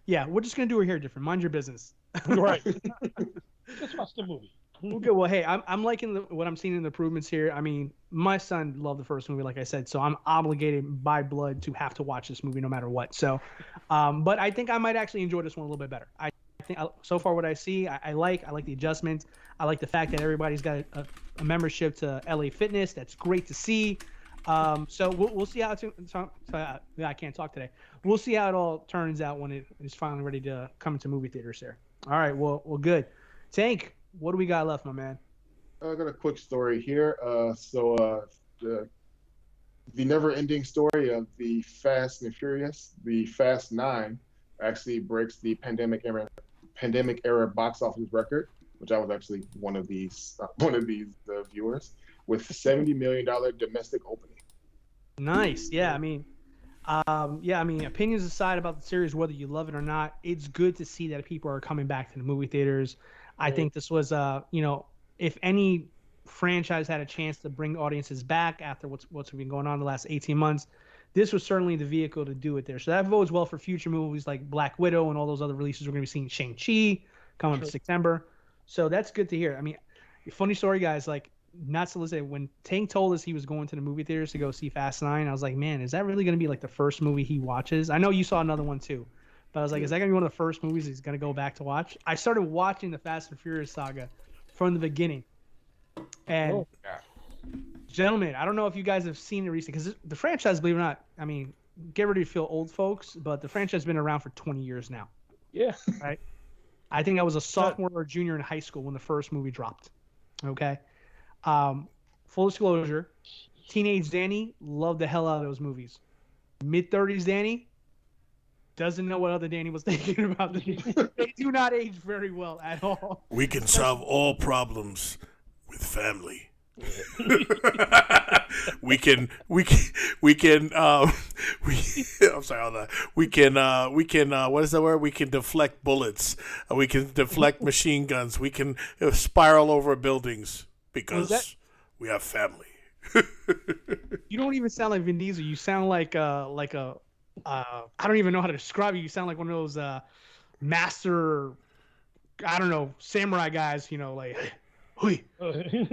yeah, we're just gonna do her hair different. Mind your business. Right. Just watch the movie. Okay, well, hey, I'm liking what I'm seeing in the improvements here. I mean, my son loved the first movie, like I said, so I'm obligated by blood to have to watch this movie no matter what. So, but I think I might actually enjoy this one a little bit better. I think so far what I see, I like the adjustments. I like the fact that everybody's got a membership to LA Fitness. That's great to see. So we'll see how I can't talk today. We'll see how it all turns out when it is finally ready to come into movie theaters there. All right, well, good. Tank, what do we got left, my man? I got a quick story here. The never-ending story of the Fast and Furious, the Fast 9, actually breaks the pandemic era box office record, which I was actually one of these viewers, with $70 million domestic opening. Nice. Yeah, I mean, opinions aside about the series, whether you love it or not, it's good to see that people are coming back to the movie theaters. I think this was, if any franchise had a chance to bring audiences back after what's been going on the last 18 months, this was certainly the vehicle to do it there. So that bodes well for future movies like Black Widow and all those other releases. We're going to be seeing Shang-Chi coming in September. So that's good to hear. I mean, funny story, guys, like, not to listen, when Tank told us he was going to the movie theaters to go see Fast 9, I was like, man, is that really going to be like the first movie he watches? I know you saw another one too, but I was like, is that going to be one of the first movies he's going to go back to watch? I started watching the Fast and Furious saga from the beginning. And gentlemen, I don't know if you guys have seen it recently, because the franchise, believe it or not, I mean, get ready to feel old, folks, but the franchise has been around for 20 years now. Yeah. Right? I think I was a sophomore or junior in high school when the first movie dropped. Okay? Full disclosure, teenage Danny loved the hell out of those movies. Mid-30s Danny doesn't know what other Danny was thinking about. They do not age very well at all. We can solve all problems with family. we can I'm sorry, hold on. We can what is the word? We can deflect bullets. We can deflect machine guns. We can spiral over buildings because we have family. You don't even sound like Vin Diesel. You sound like a I don't even know how to describe you. You sound like one of those master, I don't know, samurai guys, like hui. You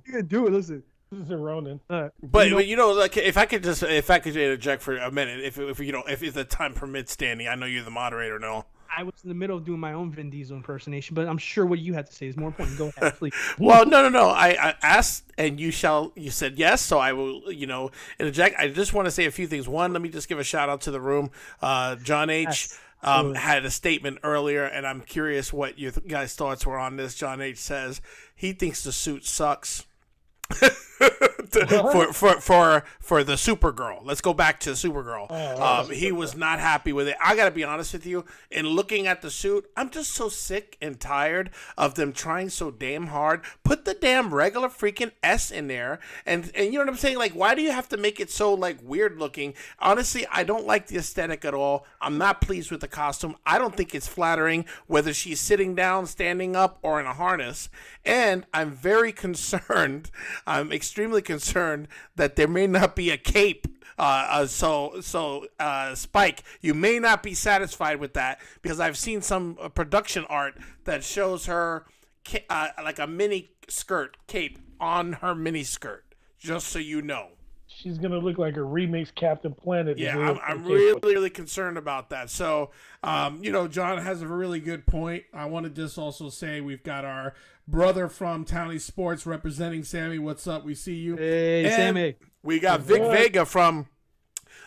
can do it, listen. This is a Ronin. But like if I could interject for a minute, if the time permits, Danny, I know you're the moderator and all. I was in the middle of doing my own Vin Diesel impersonation, but I'm sure what you have to say is more important. Go ahead, please. Well, no. I asked, and you said yes, so I will, interject. I just want to say a few things. One, let me just give a shout out to the room. John H. Had a statement earlier, and I'm curious what your guys' thoughts were on this. John H. says he thinks the suit sucks. for the Supergirl. Let's go back to Supergirl. He was not happy with it. I gotta be honest with you. In looking at the suit, I'm just so sick and tired of them trying so damn hard. Put the damn regular freaking S in there, and you know what I'm saying? Like, why do you have to make it so like weird looking? Honestly, I don't like the aesthetic at all. I'm not pleased with the costume. I don't think it's flattering, whether she's sitting down, standing up, or in a harness. And I'm very concerned. I'm extremely concerned that there may not be a cape. Spike, you may not be satisfied with that, because I've seen some production art that shows her like a mini skirt cape on her mini skirt. Just so you know. She's gonna look like a remix Captain Planet. Yeah, I'm really concerned about that. So, John has a really good point. I want to just also say we've got our brother from Townie Sports representing Sammy. What's up? We see you. Hey, and Sammy. We got Vic Vega from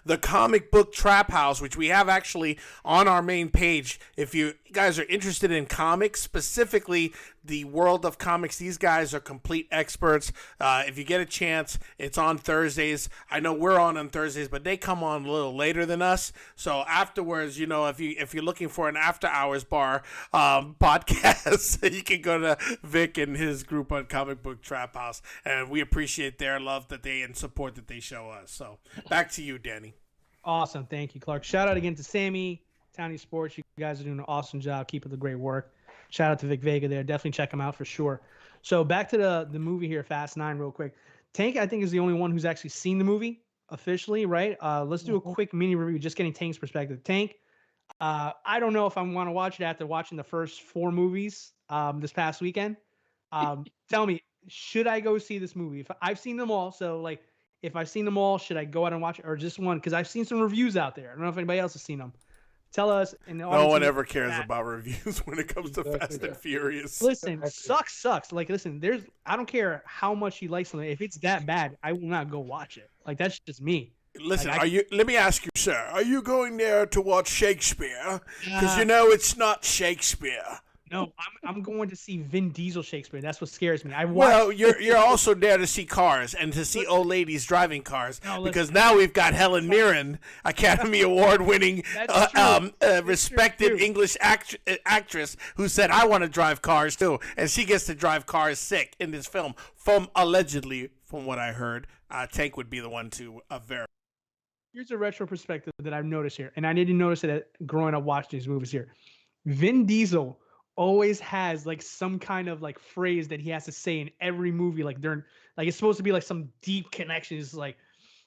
the Comic Book Trap House, which we have actually on our main page. If you guys are interested in comics, specifically the world of comics, these guys are complete experts. If you get a chance, it's on Thursdays. I know we're on Thursdays, but they come on a little later than us. So afterwards, if you're looking for an after hours bar podcast, you can go to Vic and his group on Comic Book Trap House, and we appreciate their love and support that they show us. So back to you, Danny. Awesome. Thank you, Clark. Shout out again to Sammy, Townie Sports. You guys are doing an awesome job. Keep up the great work. Shout out to Vic Vega there. Definitely check him out for sure. So back to the movie here, Fast 9, real quick. Tank, I think, is the only one who's actually seen the movie officially, right? Let's do a quick mini review, just getting Tank's perspective. Tank, I don't know if I want to watch it after watching the first 4 movies this past weekend. Tell me, should I go see this movie? If I've seen them all, so like, if I've seen them all, should I go out and watch it, or just one? Because I've seen some reviews out there. I don't know if anybody else has seen them. Tell us. No one ever cares about reviews when it comes to Fast and Furious. Listen, sucks. Like, listen, I don't care how much you like something. If it's that bad, I will not go watch it. Like, that's just me. Listen, let me ask you, sir, are you going there to watch Shakespeare? Because it's not Shakespeare. No, I'm going to see Vin Diesel Shakespeare. That's what scares me. You're also there to see cars and to see old ladies driving cars, because now we've got Helen Mirren, Academy Award-winning, respected English actress, who said, "I want to drive cars too," and she gets to drive cars sick in this film. From what I heard, Tank would be the one to verify. Here's a retro perspective that I've noticed here, and I didn't notice it growing up watching these movies here. Vin Diesel always has like some kind of like phrase that he has to say in every movie, like it's supposed to be like some deep connection. It's like,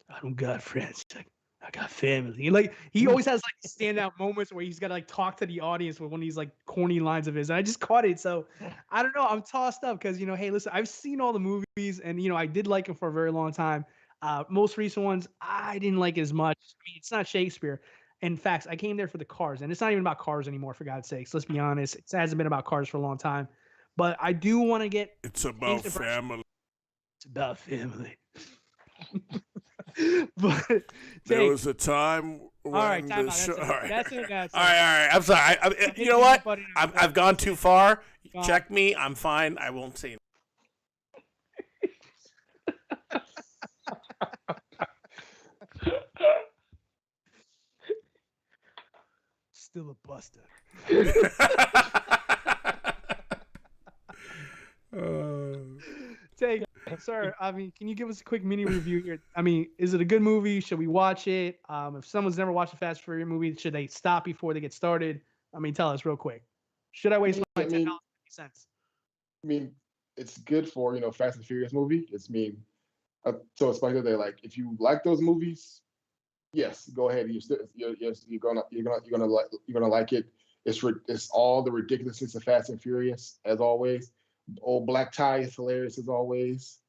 I don't got friends, like, I got family. Like, he always has like standout moments where he's got to like talk to the audience with one of these like corny lines of his. And I just caught it. So I don't know. I'm tossed up because, hey, listen, I've seen all the movies and, I did like him for a very long time. Most recent ones, I didn't like as much. I mean, it's not Shakespeare. In fact, I came there for the cars, and it's not even about cars anymore, for God's sakes. Let's be honest. It hasn't been about cars for a long time. But I do want to get... It's about family. It's about family. But there was a time when all right, time the out. show... All right. That's it. All right. I'm sorry. You know what? I've gone too far. Check me. I'm fine. I won't say Still a buster. Take, sir. I mean, can you give us a quick mini review here? I mean, is it a good movie? Should we watch it? If someone's never watched a Fast and Furious movie, should they stop before they get started? I mean, tell us real quick. Should I waste my $10.50? I mean, it's good for Fast and Furious movie. So it's like they're like, if you like those movies, yes, go ahead. You're gonna like it. It's all the ridiculousness of Fast and Furious as always. Old black tie is hilarious as always.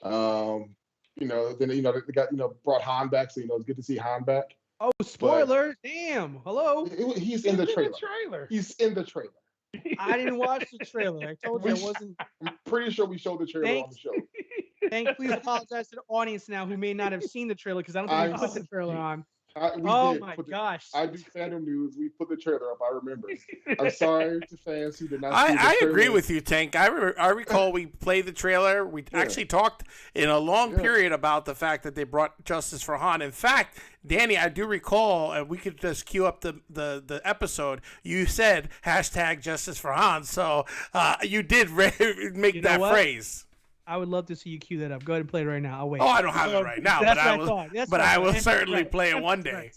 Then they got brought Han back, so it's good to see Han back. Oh, spoiler! Damn, hello. He's in the trailer. He's in the trailer. I didn't watch the trailer. I told you I wasn't. I'm pretty sure we showed the trailer on the show. Please apologize to the audience now who may not have seen the trailer because I don't think we put the trailer on. My gosh! I do Fandom news. We put the trailer up. I remember. I'm sorry to fans who did not see the trailer. I agree with you, Tank. I recall we played the trailer. We actually talked in a long period about the fact that they brought Justice for Han. In fact, Danny, I do recall, and we could just cue up the episode. You said #Justice for Han, so you did make that phrase. I would love to see you cue that up. Go ahead and play it right now. I'll wait. Oh, I don't have it right now, but I will certainly play it one day.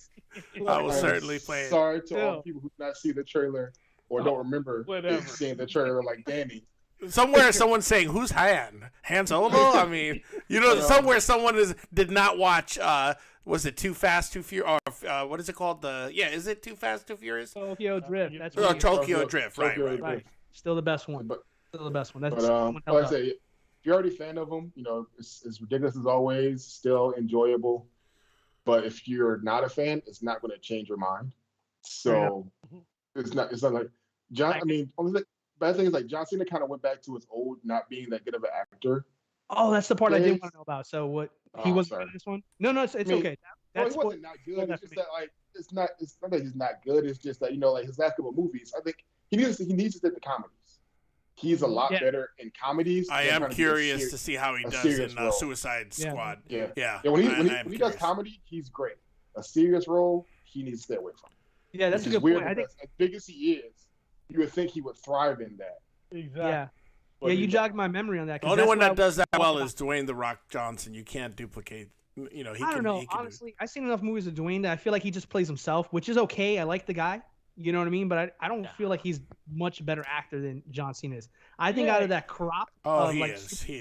I will certainly play it. Sorry to all people who did not see the trailer or don't remember seeing the trailer like Danny. Somewhere someone's saying, who's Han Solo? I mean, somewhere someone did not watch, was it Too Fast, Too Furious? Or what is it called? Is it Too Fast, Too Furious? Tokyo Drift. That's Tokyo Drift, right. Still the best one. Still the best one. That's like I say, you're already a fan of him, it's ridiculous as always, still enjoyable. But if you're not a fan, it's not going to change your mind. So it's not like John. I mean, only the bad thing is like John Cena kind of went back to his old not being that good of an actor. Oh, that's the part I didn't want to know about. So what he wasn't sorry. in this one? No, it's okay. No, he wasn't not good. It's just that like it's not that he's not good. It's just that like his last couple of movies, I think he needs to stick to comedies. He's a lot better in comedies. I am curious to see how he does in Suicide Squad. Yeah. When he does comedy, he's great. A serious role, he needs to stay away from. Yeah, that's a good point. I think as big as he is, you would think he would thrive in that. Exactly. Yeah. Yeah, you jogged my memory on that. The only one that does that well is Dwayne "The Rock" Johnson. You can't duplicate. I don't know. Honestly, I've seen enough movies of Dwayne that I feel like he just plays himself, which is okay. I like the guy. You know what I mean? But I don't feel like he's much better actor than John Cena is. I think out of that crop of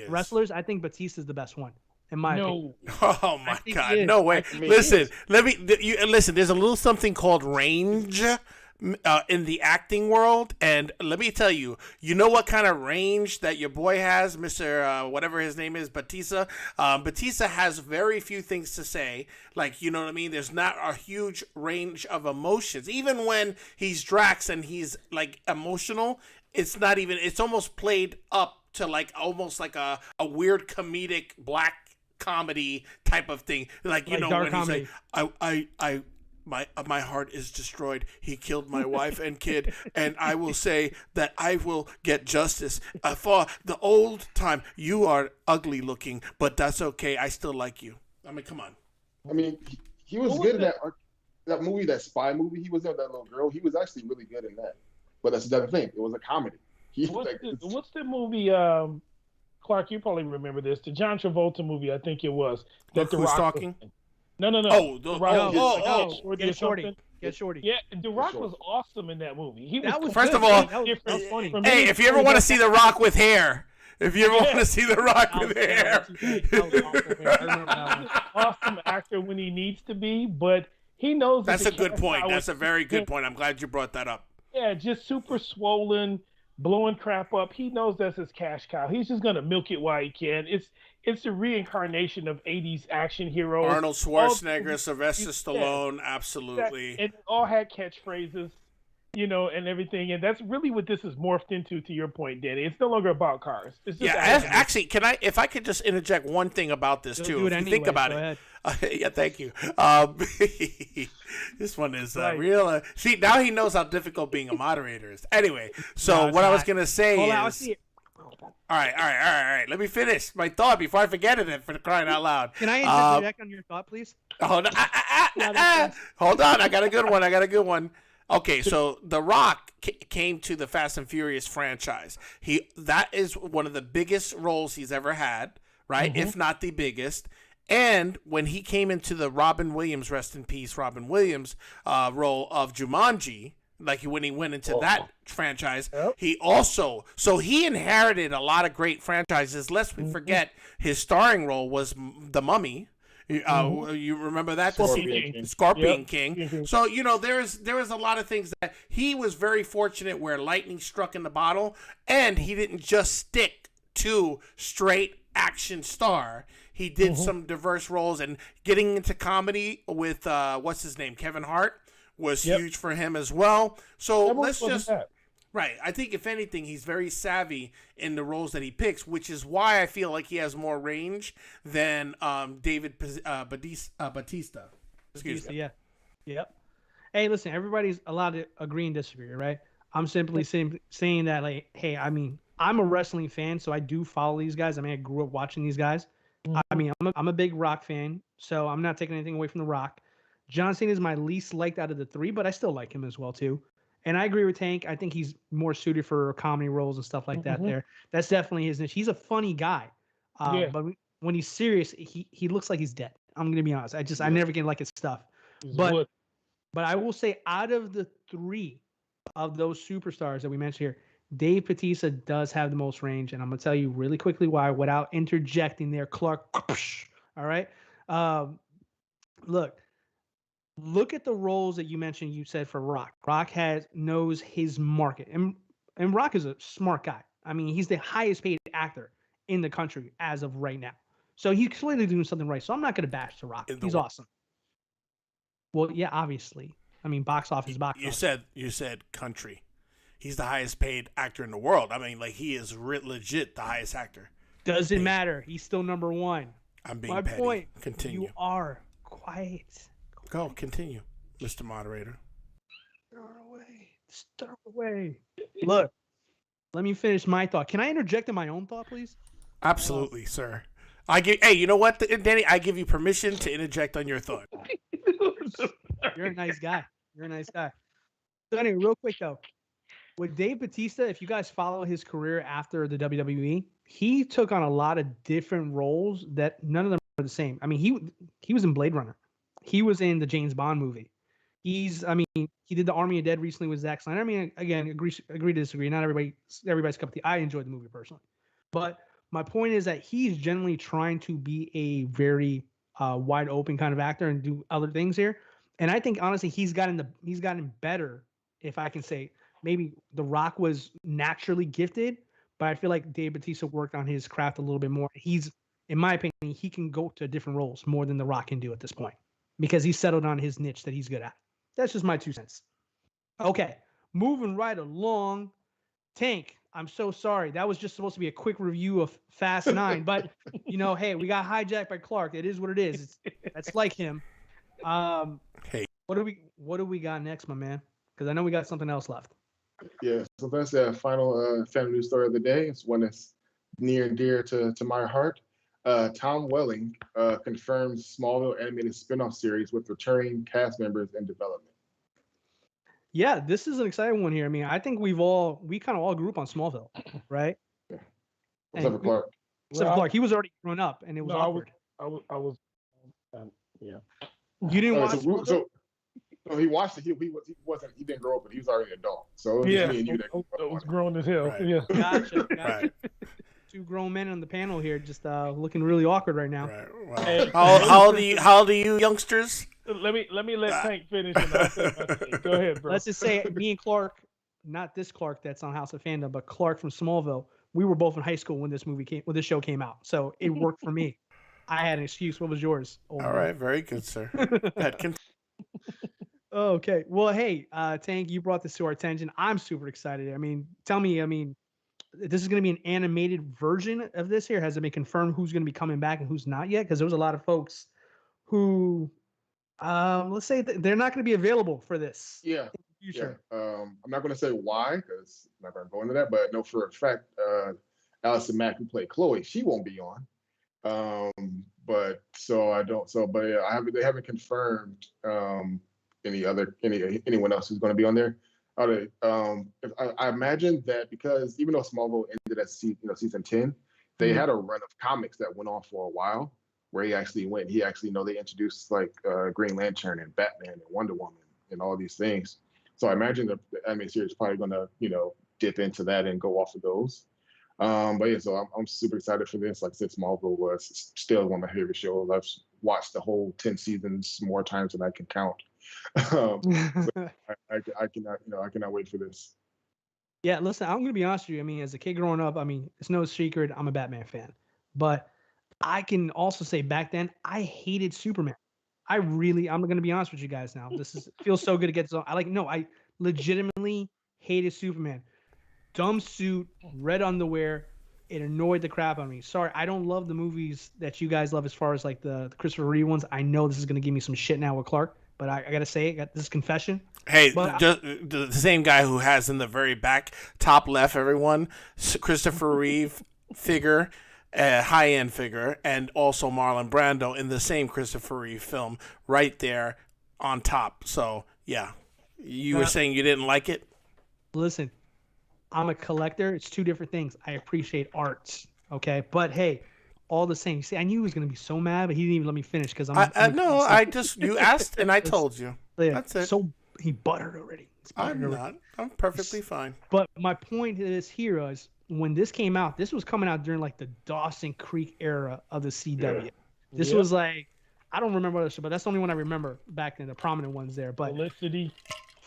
wrestlers, I think Batista's the best one. In my opinion. Oh my God! No way. Listen, listen. There's a little something called range in the acting world, and let me tell you, you know what kind of range that your boy has, Mr. Whatever his name is, Batista. Batista has very few things to say. Like, you know what I mean? There's not a huge range of emotions. Even when he's Drax and he's like emotional, it's not even. It's almost played up to like almost like a weird comedic black comedy type of thing. Like you know when comedy. He's like, my heart is destroyed. He killed my wife and kid, and I will say that I will get justice for the old time. You are ugly looking, but that's okay. I still like you. I mean, come on. I mean, he was good in that movie, that spy movie. He was in that little girl. He was actually really good in that. But that's the other thing. It was a comedy. What's the movie? Clark, you probably remember this. The John Travolta movie, I think it was. That Who's talking? No. Get Shorty. Get Shorty. Yeah, The Rock was awesome in that movie. First of all, that was funny. Hey, if you ever want to see The Rock with hair, with hair. Awesome actor when he needs to be, but he knows. That's a good point. That's a very good point. I'm glad you brought that up. Yeah, just super swollen, blowing crap up. He knows that's his cash cow. He's just gonna milk it while he can. It's a reincarnation of 80s action heroes. Arnold Schwarzenegger, Sylvester Stallone, absolutely. And all had catchphrases, and everything. And that's really what this is morphed into, to your point, Danny. It's no longer about cars. It's just actually, if I could just interject one thing about this, too. If you think about it. Yeah, thank you. This one is real. See, now he knows how difficult being a moderator is. Anyway, so what I was going to say is... All right. Let me finish my thought before I forget it, for crying out loud. Can I interject on your thought, please? Hold on. Hold on. I got a good one. Okay, so The Rock came to the Fast and Furious franchise. That is one of the biggest roles he's ever had, right? If not the biggest. And when he came into the Robin Williams, rest in peace, Robin Williams role of Jumanji, like when he went into that franchise, he inherited a lot of great franchises. Lest we forget, his starring role was The Mummy. You remember that? Scorpion King. So, there is a lot of things that he was very fortunate where lightning struck in the bottle, and he didn't just stick to straight action star. He did some diverse roles, and getting into comedy with what's his name, Kevin Hart, was huge for him as well. So right. I think if anything, he's very savvy in the roles that he picks, which is why I feel like he has more range than David Batista. Excuse me. Yeah. Yep. Hey, listen, everybody's allowed to agree and disagree, right? I'm simply saying that, like, hey, I mean, I'm a wrestling fan, so I do follow these guys. I mean, I grew up watching these guys. I mean, I'm a big Rock fan, so I'm not taking anything away from The Rock. John Cena is my least liked out of the three, but I still like him as well, too. And I agree with Tank. I think he's more suited for comedy roles and stuff like that there. That's definitely his niche. He's a funny guy. But when he's serious, he looks like he's dead. I'm going to be honest. I never get like his stuff. But I will say, out of the three of those superstars that we mentioned here, Dave Bautista does have the most range. And I'm going to tell you really quickly why without interjecting there, Clark. All right. Look at the roles that you mentioned. You said for Rock. Rock knows his market, and Rock is a smart guy. I mean, he's the highest paid actor in the country as of right now. So he's clearly doing something right. So I'm not going to bash The Rock. He's awesome. Well, yeah, obviously. I mean, box office, box office. You said country. He's the highest paid actor in the world. I mean, like, he is legit the highest actor. Doesn't matter. He's still number one. I'm being My petty. point. Continue. You are quiet. Go, continue, Mr. Moderator. Stir away. Look, let me finish my thought. Can I interject in my own thought, please? Absolutely, sir. Hey, you know what, Danny? I give you permission to interject on your thought. You're a nice guy. So anyway, real quick though, with Dave Bautista, if you guys follow his career after the WWE, he took on a lot of different roles that none of them are the same. I mean, he was in Blade Runner. He was in the James Bond movie. He did the Army of Dead recently with Zack Snyder. I mean, again, agree to disagree. Not everybody's cup of tea. I enjoyed the movie personally, but my point is that he's generally trying to be a very wide open kind of actor and do other things here. And I think honestly, he's gotten better. If I can say, maybe The Rock was naturally gifted, but I feel like Dave Bautista worked on his craft a little bit more. In my opinion, he can go to different roles more than The Rock can do at this point because he's settled on his niche that he's good at. That's just my 2 cents. Okay, moving right along. Tank, I'm so sorry. That was just supposed to be a quick review of Fast 9, but hey, we got hijacked by Clark. It is what it is. That's like him. Hey, what do we got next, my man? Because I know we got something else left. Yeah, so that's the final family news story of the day. It's one that's near and dear to my heart. Tom Welling confirms Smallville animated spinoff series with returning cast members in development. Yeah, this is an exciting one here. I mean, I think we kind of all grew up on Smallville, right? Yeah. Except for Clark. Except for Clark. He was already grown up, and it was awkward. I was yeah. You didn't watch Smallville? So he watched it. He didn't grow up, but he was already an adult. So it was me and you that was grown as hell. Right. Yeah. Gotcha. Right. 2 grown men on the panel here, just looking really awkward right now. Right. Wow. Hey, how old are you youngsters? Let me let Tank finish. And I'll say my thing. Go ahead, bro. Let's just say me and Clark, not this Clark that's on House of Fandom, but Clark from Smallville. We were both in high school when this show came out, so it worked for me. I had an excuse. What was yours? All right, very good, sir. Okay. Well, hey, Tank, you brought this to our attention. I'm super excited. I mean, tell me, this is going to be an animated version of this here. Has it been confirmed who's going to be coming back and who's not yet? Because there was a lot of folks who, let's say they're not going to be available for this. Yeah. In the future. Yeah. I'm not going to say why because I'm not going to go into that, but I know for a fact, Allison Mack, who played Chloe, she won't be on. But they haven't confirmed anyone else who's going to be on there. I imagine that because even though Smallville ended at season 10, they had a run of comics that went on for a while where they introduced like Green Lantern and Batman and Wonder Woman and all these things. So I imagine the anime series is probably going to dip into that and go off of those. But yeah, so I'm super excited for this. Like I said, Smallville was still one of my favorite shows. I've watched the whole 10 seasons more times than I can count. So I cannot wait for this. Yeah, listen, I'm gonna be honest with you. I mean, as a kid growing up, it's no secret I'm a Batman fan. But I can also say back then I hated Superman. I'm gonna be honest with you guys now. Feels so good to get this on. I legitimately hated Superman. Dumb suit, red underwear. It annoyed the crap out of me. Sorry, I don't love the movies that you guys love as far as like the Christopher Reeve ones. I know this is gonna give me some shit now with Clark, but I gotta say it. This is confession. Hey, the same guy who has in the very back, top left, everyone, Christopher Reeve figure, high-end figure, and also Marlon Brando in the same Christopher Reeve film right there on top. So, yeah. You were saying you didn't like it? Listen, I'm a collector. It's 2 different things. I appreciate art, okay? But, hey, all the same. You see, I knew he was going to be so mad, but he didn't even let me finish because you asked and I told you. Yeah, that's it. So he buttered already. I'm perfectly fine. But my point is here is when this came out, this was coming out during like the Dawson Creek era of the CW. Yeah. This was like, I don't remember other stuff, but that's the only one I remember back in the prominent ones there. But Felicity.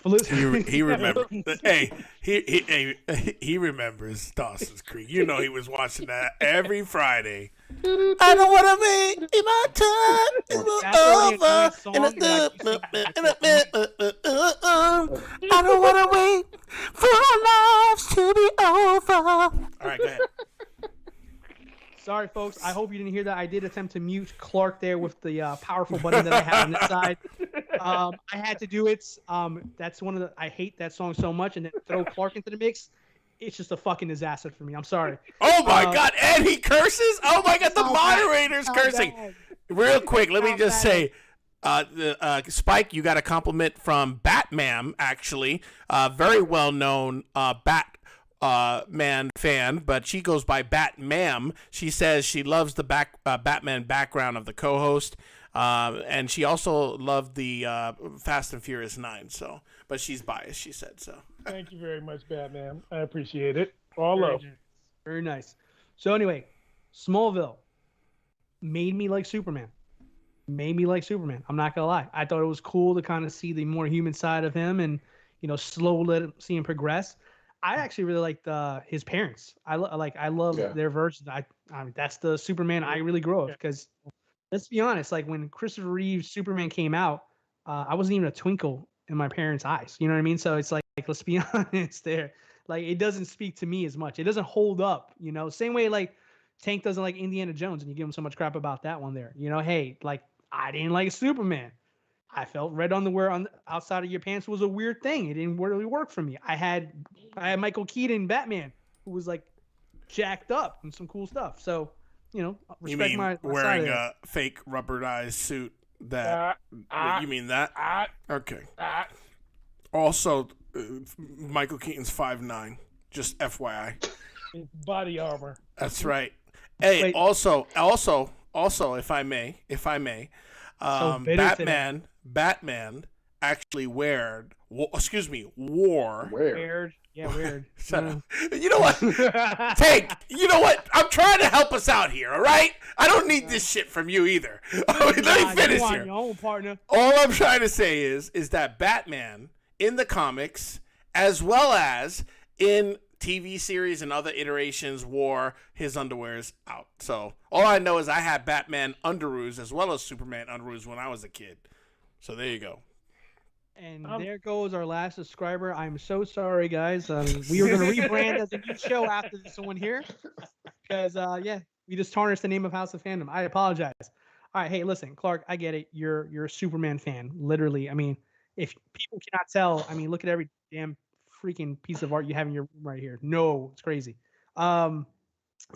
He remembers. Hey, he remembers Dawson's Creek. You know he was watching that every Friday. I don't want to wait in my time. I don't want to wait for our lives to be over. All right, go ahead. Sorry, folks. I hope you didn't hear that. I did attempt to mute Clark there with the powerful button that I have on this side. I had to do it. That's one of the. I hate that song so much, and then throw Clark into the mix. It's just a fucking disaster for me. I'm sorry. Oh my God! And he curses. Oh my God! The moderator's cursing. Bad. Real quick, let me just say. Spike, you got a compliment from Batman, actually. Very well-known Batman fan, but she goes by Batmam. She says she loves the Batman background of the co-host, and she also loved the Fast and Furious 9. So, but she's biased, she said so. Thank you very much, Batman. I appreciate it. All love. Very nice. So anyway, Smallville made me like Superman. I'm not gonna lie. I thought it was cool to kind of see the more human side of him, and slowly see him progress. I actually really liked his parents. I love their version. I mean, that's the Superman I really grew up because let's be honest, like when Christopher Reeve's Superman came out, I wasn't even a twinkle in my parents' eyes. You know what I mean? So it's like let's be honest there. Like it doesn't speak to me as much. It doesn't hold up. Same way like Tank doesn't like Indiana Jones, and you give him so much crap about that one there. Hey, like I didn't like Superman. I felt red underwear on the outside of your pants was a weird thing. It didn't really work for me. I had Michael Keaton Batman, who was like jacked up and some cool stuff. So, respect you mean my wearing side a fake rubberized suit that you mean that? Okay. Also, Michael Keaton's 5'9", just FYI. Body armor. That's right. Hey, Wait. also, if I may, Batman actually wore. Weird. Yeah, weird. Shut up. You know what? Tank, you know what? I'm trying to help us out here, all right? I don't need this shit from you either. Let me finish here. Your own partner. All I'm trying to say is that Batman in the comics, as well as in TV series and other iterations, wore his underwears out. So all I know is I had Batman underoos as well as Superman underoos when I was a kid. So there you go. And there goes our last subscriber. I'm so sorry, guys. We were going to rebrand as a new show after this one here. Because, we just tarnished the name of House of Fandom. I apologize. All right, hey, listen, Clark, I get it. You're a Superman fan, literally. I mean, if people cannot tell, I mean, look at every damn freaking piece of art you have in your room right here. No, it's crazy. But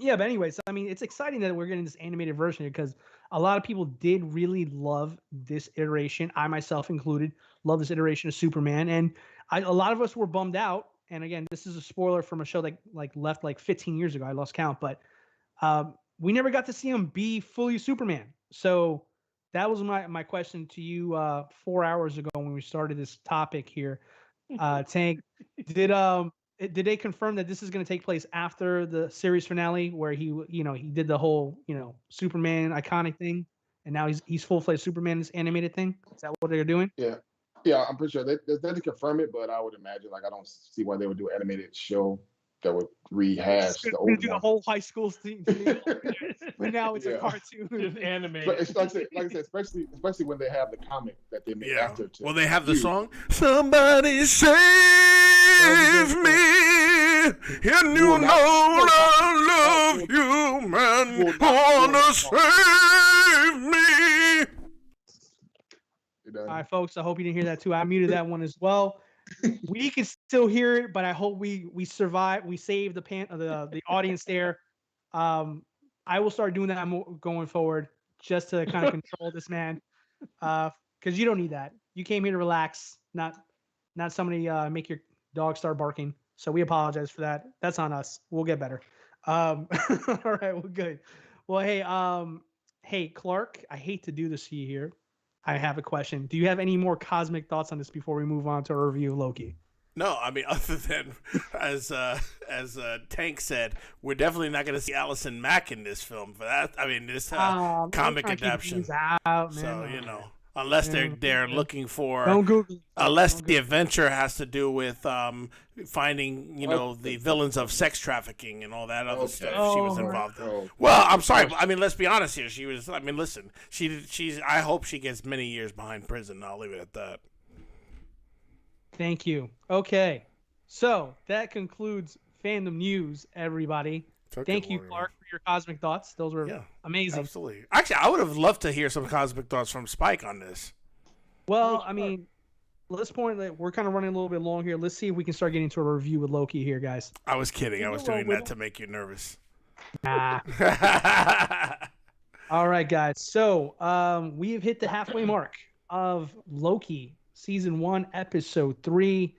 anyways, I mean, it's exciting that we're getting this animated version because a lot of people did really love this iteration. I myself included love this iteration of Superman, and a lot of us were bummed out. And again, this is a spoiler from a show that left 15 years ago. I lost count, but we never got to see him be fully Superman. So that was my question to you 4 hours ago when we started this topic here. Tank, did they confirm that this is going to take place after the series finale where he did the whole Superman iconic thing, and now he's full-fledged Superman, this animated thing? Is that what they're doing? Yeah, I'm pretty sure they didn't confirm it, but I would imagine I don't see why they would do an animated show that would rehash the old one. Do the whole high school thing, but now it's a cartoon. Just animated. But it's like I said, especially when they have the comic that they made after. Well, they have the song "Somebody Save Me," and you know I love you, man. Wanna save me? All right, folks. I hope you didn't hear that too. I muted that one as well. We can still hear it, but I hope we survive. We save the audience there. I will start doing that going forward, just to kind of control this man, because you don't need that. You came here to relax, not somebody make your dog start barking. So we apologize for that. That's on us. We'll get better. All right, well, good. Well, hey, Clark. I hate to do this to you here. I have a question. Do you have any more cosmic thoughts on this before we move on to our review of Loki? No, I mean, other than as Tank said, we're definitely not going to see Allison Mack in this film for that. I mean, this comic adaptation. Out, man. So unless they're looking for. Don't Google it. Unless the adventure has to do with finding, the villains of sex trafficking and all that other stuff she was involved in. Well, I'm sorry, but I mean, let's be honest here. She was. I mean, listen, she's. I hope she gets many years behind prison. I'll leave it at that. Thank you. Okay, so that concludes fandom news, everybody. Thank you, Clark, for your cosmic thoughts. Those were amazing. Absolutely. Actually, I would have loved to hear some cosmic thoughts from Spike on this. Well, I mean, let's point that we're kind of running a little bit long here. Let's see if we can start getting to a review with Loki here, guys. I was kidding. I was doing that to make you nervous. Nah. All right, guys. So we have hit the halfway mark of Loki season 1, episode 3.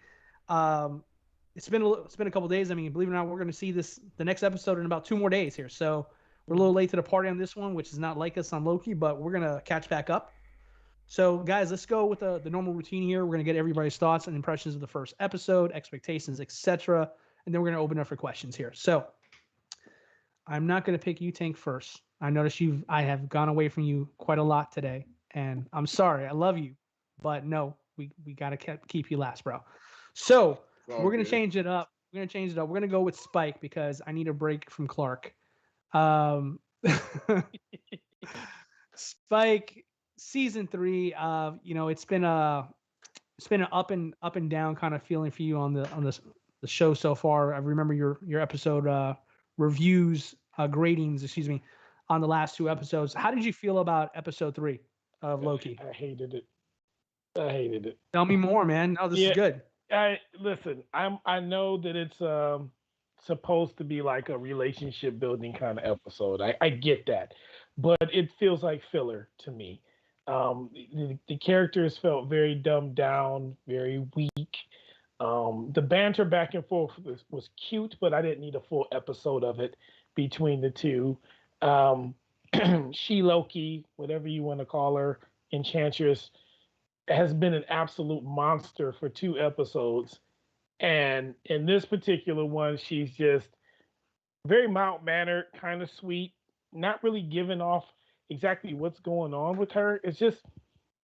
It's been a couple days. I mean, believe it or not, we're going to see the next episode in about 2 more days here. So we're a little late to the party on this one, which is not like us on Loki, but we're going to catch back up. So, guys, let's go with the normal routine here. We're going to get everybody's thoughts and impressions of the first episode, expectations, etc., and then we're going to open up for questions here. So, I'm not going to pick you, Tank, first. I noticed I have gone away from you quite a lot today, and I'm sorry. I love you, but no, we got to keep you last, bro. So, we're going to change it up. We're going to go with Spike because I need a break from Clark. Spike, season 3. It's been an up and down kind of feeling for you on the show so far. I remember your episode reviews, gradings, on the last 2 episodes. How did you feel about episode 3 of Loki? I hated it. Tell me more, man. Oh, this is good. Listen, I know that it's supposed to be like a relationship building kind of episode. I get that, but it feels like filler to me. The characters felt very dumbed down, very weak. The banter back and forth was cute, but I didn't need a full episode of it between the two. She Loki, whatever you want to call her, Enchantress, has been an absolute monster for 2 episodes. And in this particular one, she's just very mild-mannered, kind of sweet, not really giving off exactly what's going on with her. It's just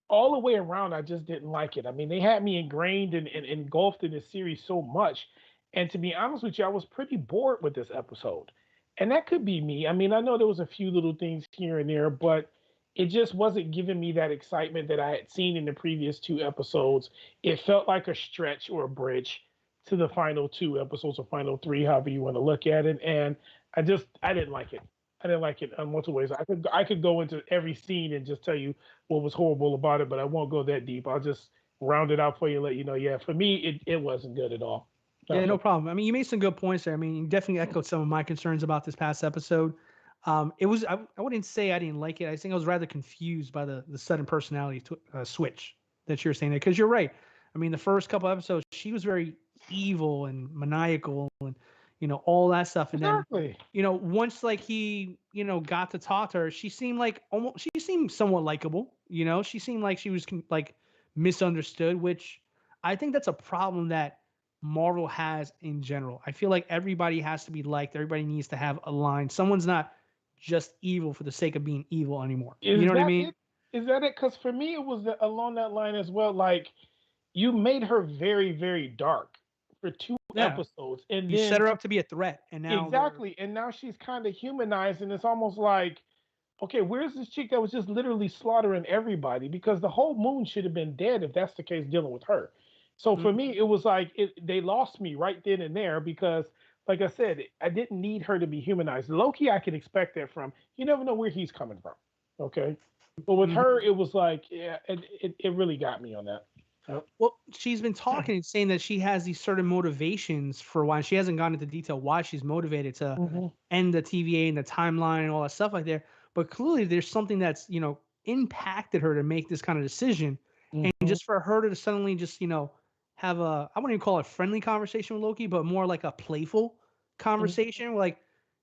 all the way around, I just didn't like it. I mean, they had me ingrained and engulfed in this series so much. And to be honest with you, I was pretty bored with this episode. And that could be me. I mean, I know there was a few little things here and there, but it just wasn't giving me that excitement that I had seen in the previous 2 episodes. It felt like a stretch or a bridge to the final 2 episodes or final 3, however you want to look at it. And I didn't like it. I didn't like it in multiple ways. I could go into every scene and just tell you what was horrible about it, but I won't go that deep. I'll just round it out for you and let you know. Yeah, for me, it wasn't good at all. Yeah, no problem. I mean, you made some good points there. I mean, you definitely echoed some of my concerns about this past episode. It was I wouldn't say I didn't like it. I think I was rather confused by the sudden personality switch that you're saying there. Because you're right. I mean, the first couple episodes, she was very evil and maniacal and all that stuff. And exactly. Then once like he got to talk to her, she seemed somewhat likable. She seemed like she was like misunderstood, which I think that's a problem that Marvel has in general. I feel like everybody has to be liked. Everybody needs to have a line. Someone's not just evil for the sake of being evil anymore. You know what I mean? Is that it? Because for me, it was along that line as well. Like, you made her very, very dark for 2 episodes, and you then set her up to be a threat, and now and now she's kind of humanized, and it's almost like, okay, where's this chick that was just literally slaughtering everybody? Because the whole moon should have been dead if that's the case dealing with her. So for me, it was like they lost me right then and there because, like I said, I didn't need her to be humanized. Loki, I can expect that from. You never know where he's coming from. Okay. But with her, it was like, yeah, it really got me on that. Yep. Well, she's been talking and saying that she has these certain motivations for why she hasn't gone into detail why she's motivated to end the TVA and the timeline and all that stuff like that. But clearly there's something that's, impacted her to make this kind of decision. And just for her to suddenly just, have I wouldn't even call it a friendly conversation with Loki, but more like a playful conversation. Like,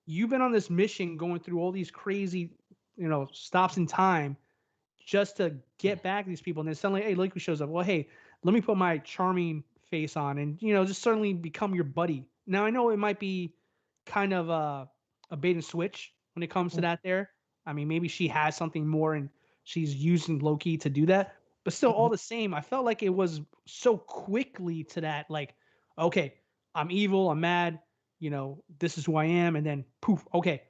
you've been on this mission going through all these crazy, stops in time just to get back to these people. And then suddenly, hey, Loki shows up. Well, hey, let me put my charming face on and, just suddenly become your buddy. Now, I know it might be kind of a bait and switch when it comes to that there. I mean, maybe she has something more and she's using Loki to do that. But still, all the same, I felt like it was so quickly to that, like, okay, I'm evil, I'm mad, this is who I am, and then poof, okay,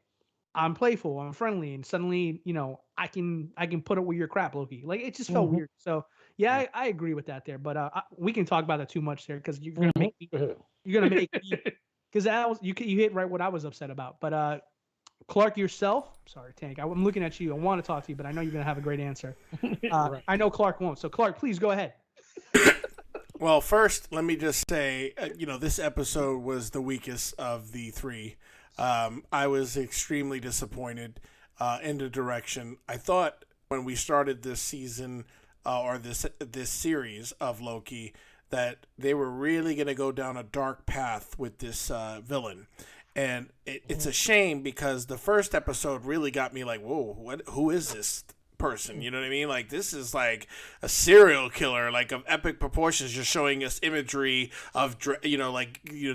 I'm playful, I'm friendly, and suddenly, I can put up with your crap, Loki. Like it just felt weird. So yeah, I agree with that there. But we can talk about that too much there because you're gonna make me because that was you hit right what I was upset about. But Clark yourself, sorry, Tank, I'm looking at you. I want to talk to you, but I know you're gonna have a great answer. Right. I know Clark won't. So Clark, please go ahead. Well, first, let me just say, this episode was the weakest of the three. I was extremely disappointed in the direction. I thought when we started this season or this series of Loki that they were really going to go down a dark path with this villain. And it's a shame because the first episode really got me like, whoa, who is this person? You know what I mean? Like, this is like a serial killer, like of epic proportions, just showing us imagery of,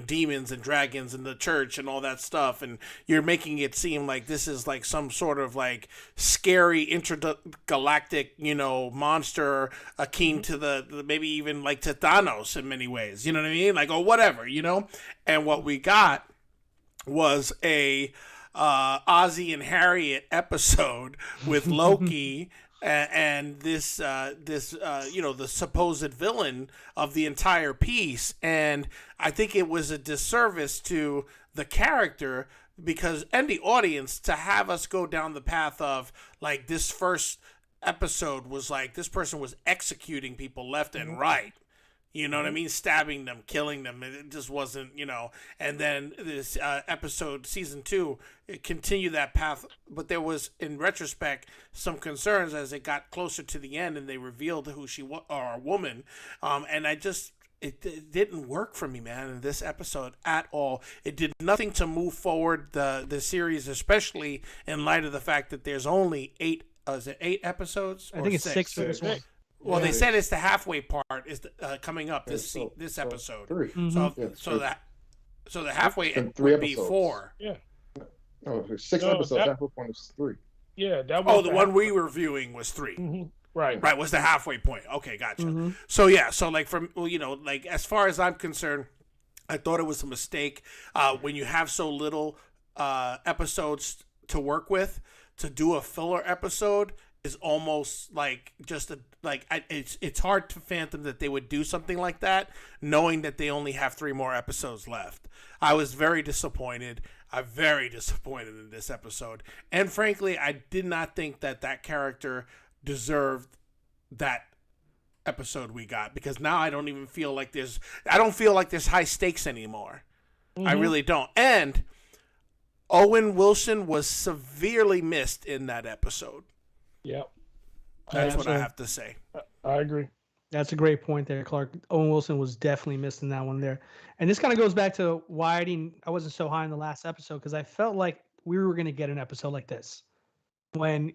demons and dragons in the church and all that stuff. And you're making it seem like this is like some sort of like scary intergalactic, monster akin to the maybe even like to Thanos in many ways. You know what I mean? Like, or whatever, And what we got was a Ozzy and Harriet episode with Loki and this the supposed villain of the entire piece, and I think it was a disservice to the character because and the audience to have us go down the path of like this first episode was like this person was executing people left and right. You know what I mean? Stabbing them, killing them. It just wasn't, And then this episode, season 2, it continued that path. But there was, in retrospect, some concerns as it got closer to the end and they revealed who she was, or a woman. And it didn't work for me, man, in this episode at all. It did nothing to move forward the series, especially in light of the fact that there's only 8 episodes? I think it's 6 for this one. Well, they said it's the halfway part is coming up this episode. 3. Mm-hmm. So the halfway would be 4. Yeah. No, 6 episodes. Halfway point is 3. Yeah, that was. The one we were viewing was 3. Mm-hmm. Right. Right, was the halfway point. Okay, gotcha. Mm-hmm. So like like as far as I'm concerned, I thought it was a mistake when you have so little episodes to work with to do a filler episode. Is almost like just it's hard to fathom that they would do something like that, knowing that they only have 3 more episodes left. I was very disappointed. I'm very disappointed in this episode, and frankly, I did not think that character deserved that episode we got because now I don't even feel like there's high stakes anymore. I really don't. And Owen Wilson was severely missed in that episode. Yep. That's what I have to say. I agree. That's a great point there, Clark. Owen Wilson was definitely missing that one there. And this kind of goes back to why I wasn't so high in the last episode because I felt like we were going to get an episode like this. When,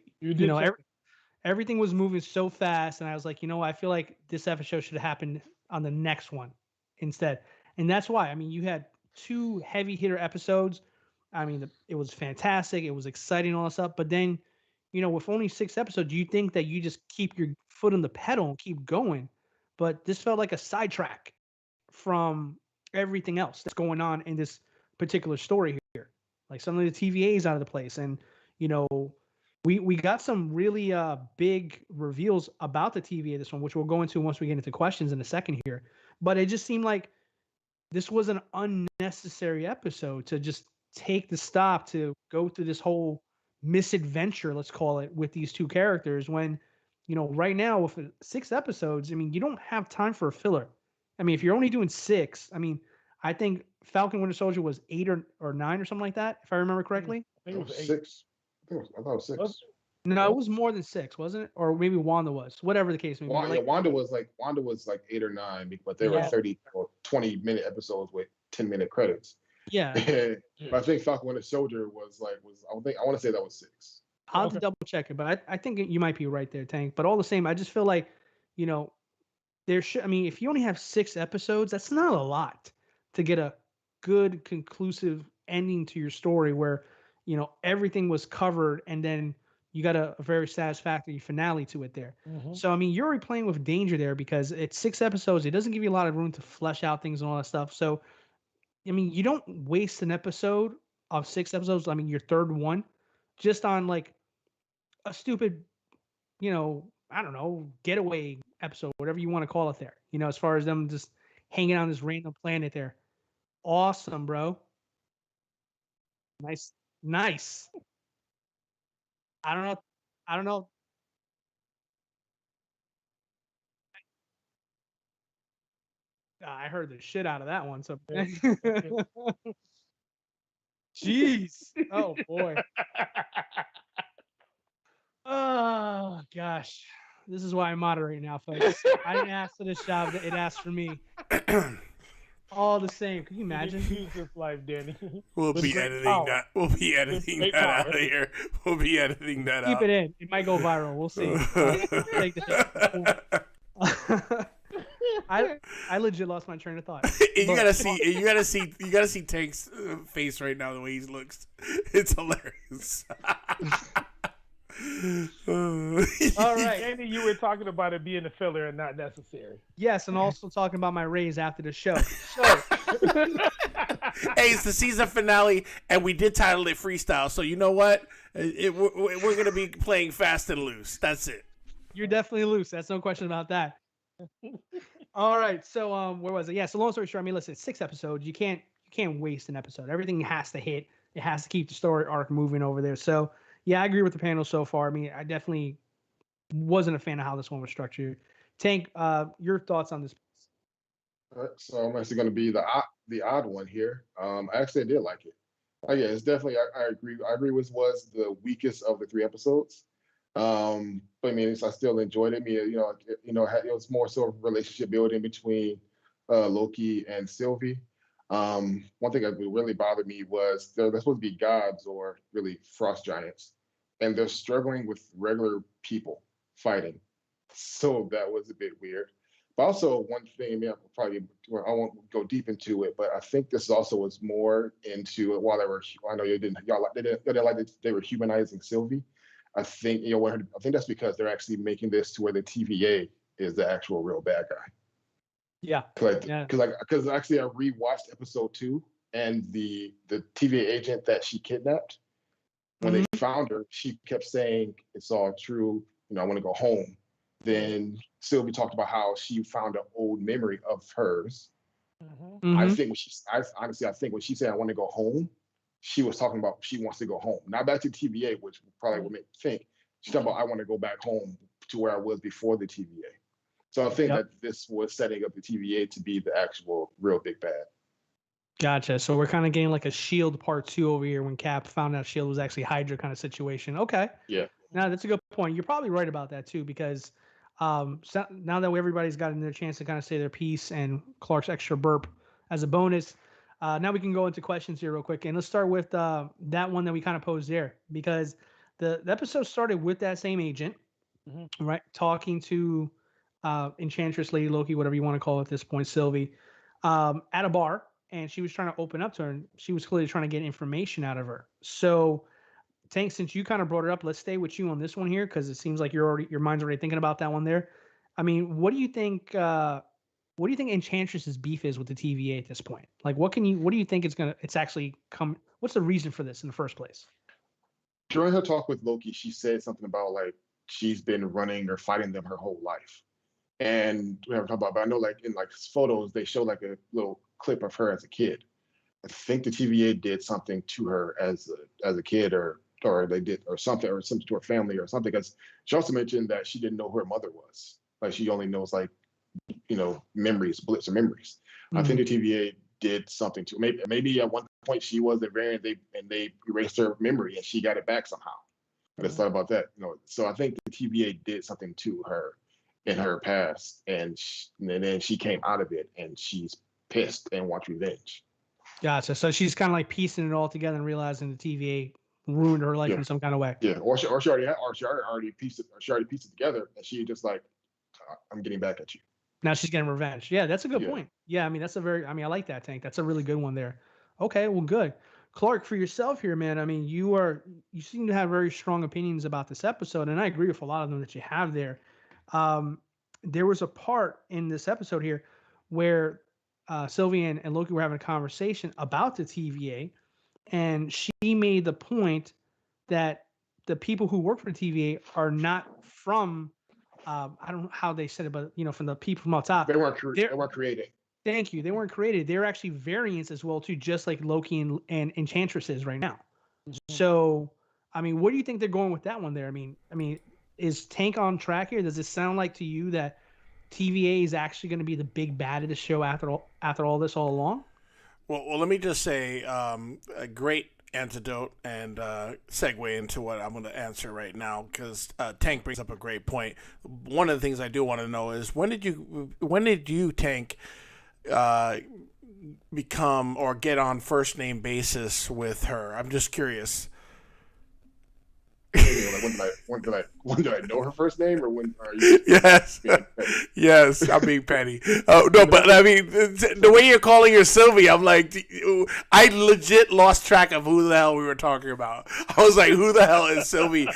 everything was moving so fast and I was like, I feel like this episode should have happened on the next one instead. And that's why, you had 2 heavy hitter episodes. It was fantastic. It was exciting, all this stuff. But then, with only 6 episodes, you think that you just keep your foot on the pedal and keep going. But this felt like a sidetrack from everything else that's going on in this particular story here. Like some of the TVAs out of the place. And, we got some really big reveals about the TVA this one, which we'll go into once we get into questions in a second here. But it just seemed like this was an unnecessary episode to just take the stop to go through this whole misadventure, let's call it, with these 2 characters when, right now with 6 episodes, you don't have time for a filler. If you're only doing 6, I think Falcon Winter Soldier was 8 or 9 or something like that, if I remember correctly. I think it was 8. 6. I thought it was 6. No, it was more than 6, wasn't it? Or maybe Wanda was. Whatever the case may be. Wanda was like 8 or 9, but they were 30 or 20-minute episodes with 10-minute credits. Yeah. But I think Falcon Winter Soldier was I want to say that was 6. I'll have to double check it, but I think you might be right there, Tank. But all the same, I just feel like, there should. If you only have 6 episodes, that's not a lot to get a good conclusive ending to your story where, everything was covered, and then, you got a very satisfactory finale to it there. So I mean, you're already playing with danger there because it's 6 episodes. It doesn't give you a lot of room to flesh out things and all that stuff. So I mean, you don't waste an episode of 6 episodes. I mean, your third one, just on like a stupid, I don't know, getaway episode, whatever you want to call it there. As far as them just hanging on this random planet there. Awesome, bro. Nice. Nice. I don't know. I don't know. I heard the shit out of that one. So, jeez. Oh boy. Oh gosh. This is why I moderate now, folks. I didn't ask for this job; it asked for me. All the same. Can you imagine? Choose this life, Danny. We'll be editing that. We'll be editing that out of here. We'll be editing that out. Keep it in. It might go viral. We'll see. Take the hit. I legit lost my train of thought. You gotta see Tank's face right now. The way he looks, it's hilarious. All right, Andy, you were talking about it being a filler and not necessary. Yes, and also talking about my raise after the show. Hey, it's the season finale, and we did title it Freestyle. So you know what? We're gonna be playing fast and loose. That's it. You're definitely loose. That's no question about that. All right, so where was it? Yeah, so long story short, I mean, listen, it's 6 episodes. You can't waste an episode. Everything has to hit. It has to keep the story arc moving over there. So yeah, I agree with the panel so far. I mean, I definitely wasn't a fan of how this one was structured. Tank, your thoughts on this? All right, so I'm actually going to be the odd one here. I actually did like it. Yeah, it's definitely. I agree. I agree with was the weakest of the 3 episodes. But I mean, I still enjoyed it. I mean, it was more sort of relationship building between Loki and Sylvie. One thing that really bothered me was they're supposed to be gods or really frost giants, and they're struggling with regular people fighting. So that was a bit weird. But also one thing, I mean, I won't go deep into it, but I think this also was more into while they were. I know they were humanizing Sylvie. I think I think that's because they're actually making this to where the TVA is the actual real bad guy. Yeah. Because actually I rewatched episode 2, and the TVA agent that she kidnapped, when they found her, she kept saying it's all true. I want to go home. Then Sylvie talked about how she found an old memory of hers. I think when she said I want to go home, she was talking about she wants to go home, not back to TVA, which probably would make you think. She's talking about I want to go back home to where I was before the TVA. So I think that this was setting up the TVA to be the actual real big bad. Gotcha. So we're kind of getting like a SHIELD part 2 over here when Cap found out SHIELD was actually Hydra kind of situation. Okay. Yeah. Now that's a good point. You're probably right about that too, because so now that everybody's gotten their chance to kind of say their piece and Clark's extra burp as a bonus, now we can go into questions here real quick. And let's start with that one that we kind of posed there, because the episode started with that same agent, right? Talking to Enchantress, Lady Loki, whatever you want to call it at this point, Sylvie, at a bar. And she was trying to open up to her, and she was clearly trying to get information out of her. So, Tank, since you kind of brought it up, let's stay with you on this one here, because it seems like your mind's already thinking about that one there. I mean, what do you think? What do you think Enchantress's beef is with the TVA at this point? Like, what do you think it's actually come? What's the reason for this in the first place? During her talk with Loki, she said something about like she's been running or fighting them her whole life. And we haven't talked about, but I know like in like photos, they show like a little clip of her as a kid. I think the TVA did something to her as a kid, or they did or something to her family or something. Because she also mentioned that she didn't know who her mother was. Like she only knows like, memories, blips of memories. I think the TVA did something to maybe at one point she was a variant, and they erased her memory and she got it back somehow. I just thought about that. So I think the TVA did something to her in her past, and then she came out of it, and she's pissed and wants revenge. Gotcha. So she's kind of like piecing it all together and realizing the TVA ruined her life in some kind of way. Yeah, or she already pieced it together, and she just like, I'm getting back at you. Now she's getting revenge. Yeah, that's a good point. Yeah, I mean I like that, Tank. That's a really good one there. Okay, well, good. Clark, for yourself here, man. I mean, you seem to have very strong opinions about this episode, and I agree with a lot of them that you have there. There was a part in this episode here where Sylvie and Loki were having a conversation about the TVA, and she made the point that the people who work for the TVA are not from I don't know how they said it, but from the people from out top. They weren't created. Thank you. They weren't created. They're actually variants as well too, just like Loki and Enchantress is right now. So, I mean, what do you think they're going with that one there? I mean, is Tank on track here? Does it sound like to you that TVA is actually going to be the big bad of the show after all this all along? Well, let me just say a great antidote and segue into what I'm going to answer right now, because Tank brings up a great point. One of the things I do want to know is when did you Tank become or get on first name basis with her? I'm just curious. When did I know her first name, or when are you? Yes, I'm being petty. Oh no, but I mean the way you're calling her Sylvie, I'm like, I legit lost track of who the hell we were talking about. I was like, who the hell is Sylvie?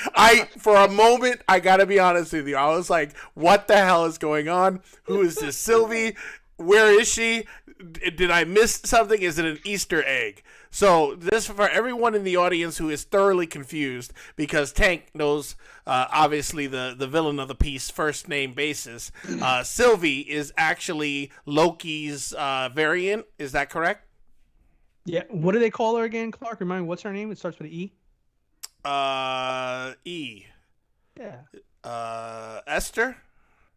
For a moment, I gotta be honest with you, I was like, what the hell is going on? Who is this Sylvie? Where is she? Did I miss something? Is it an Easter egg? So this for everyone in the audience who is thoroughly confused, because Tank knows obviously the villain of the piece first name basis. Sylvie is actually Loki's variant. Is that correct? Yeah. What do they call her again, Clark? Remind me, what's her name? It starts with an E. E. Yeah. Esther?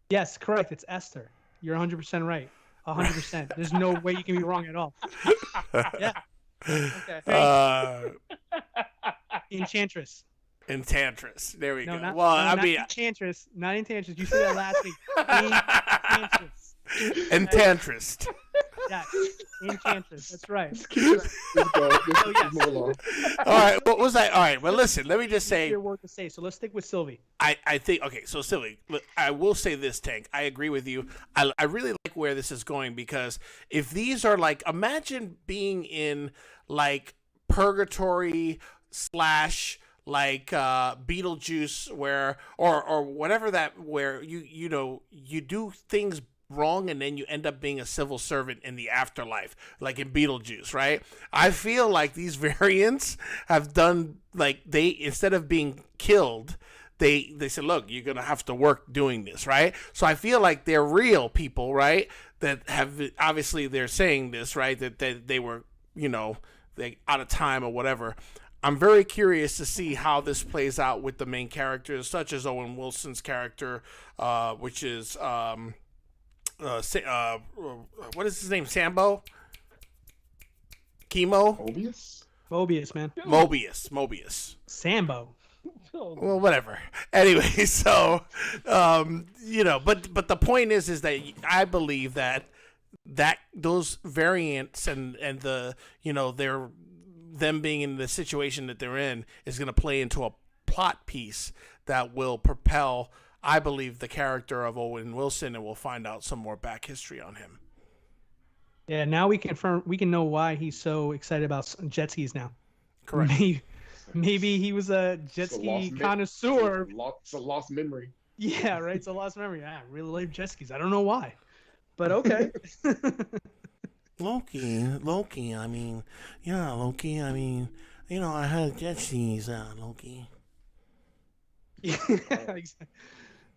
Yes, correct. It's Esther. You're 100% right. 100%. There's no way you can be wrong at all. Yeah. Okay. Enchantress. There we go. Not Enchantress. Not Enchantress. You said that last week. Enchantress. Enchantress. Yeah. Enchantress. That's right. All right. What was I? All right. Well, listen. Let me just say. Your word to say. So let's stick with Sylvie. I think. Okay. So Sylvie, I will say this, Tank. I agree with you. I really like where this is going, because if these are like, imagine being in like purgatory / like Beetlejuice, where or whatever that, where you do things wrong and then you end up being a civil servant in the afterlife, like in Beetlejuice, right? I feel like these variants have done, like, they, instead of being killed, they said, look, you're gonna have to work doing this, right? So I feel like they're real people, right, that have, obviously they're saying this, right, that they were, they out of time or whatever. I'm very curious to see how this plays out with the main characters, such as Owen Wilson's character, which is what is his name? Sambo? Chemo? Mobius, man. Mobius. Sambo. Well, whatever. Anyway, so but the point is that I believe that those variants and the them being in the situation that they're in is going to play into a plot piece that will propel, I believe, the character of Owen Wilson, and we'll find out some more back history on him. Yeah, now we can know why he's so excited about jet skis now. Correct. Maybe he was a jet ski connoisseur. It's a lost memory. Yeah, right. It's a lost memory. I really like jet skis. I don't know why, but okay. Loki. I mean, yeah, Loki. I mean, I had jet skis, Loki. Yeah, exactly.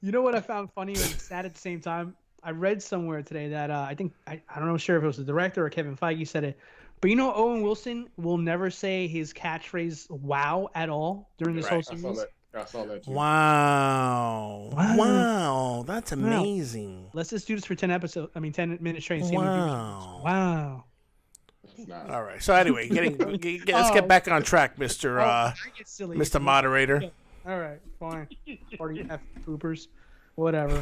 You know what I found funny and sad at the same time? I read somewhere today that I think I don't know sure if it was the director or Kevin Feige said it, but Owen Wilson will never say his catchphrase "wow" at all during this whole series. I saw that too. Wow, that's amazing. Let's just do this for 10 minutes straight. Wow. All right. So anyway, let's get back on track, Mr. Moderator. Yeah. All right, fine. Party F poopers, whatever.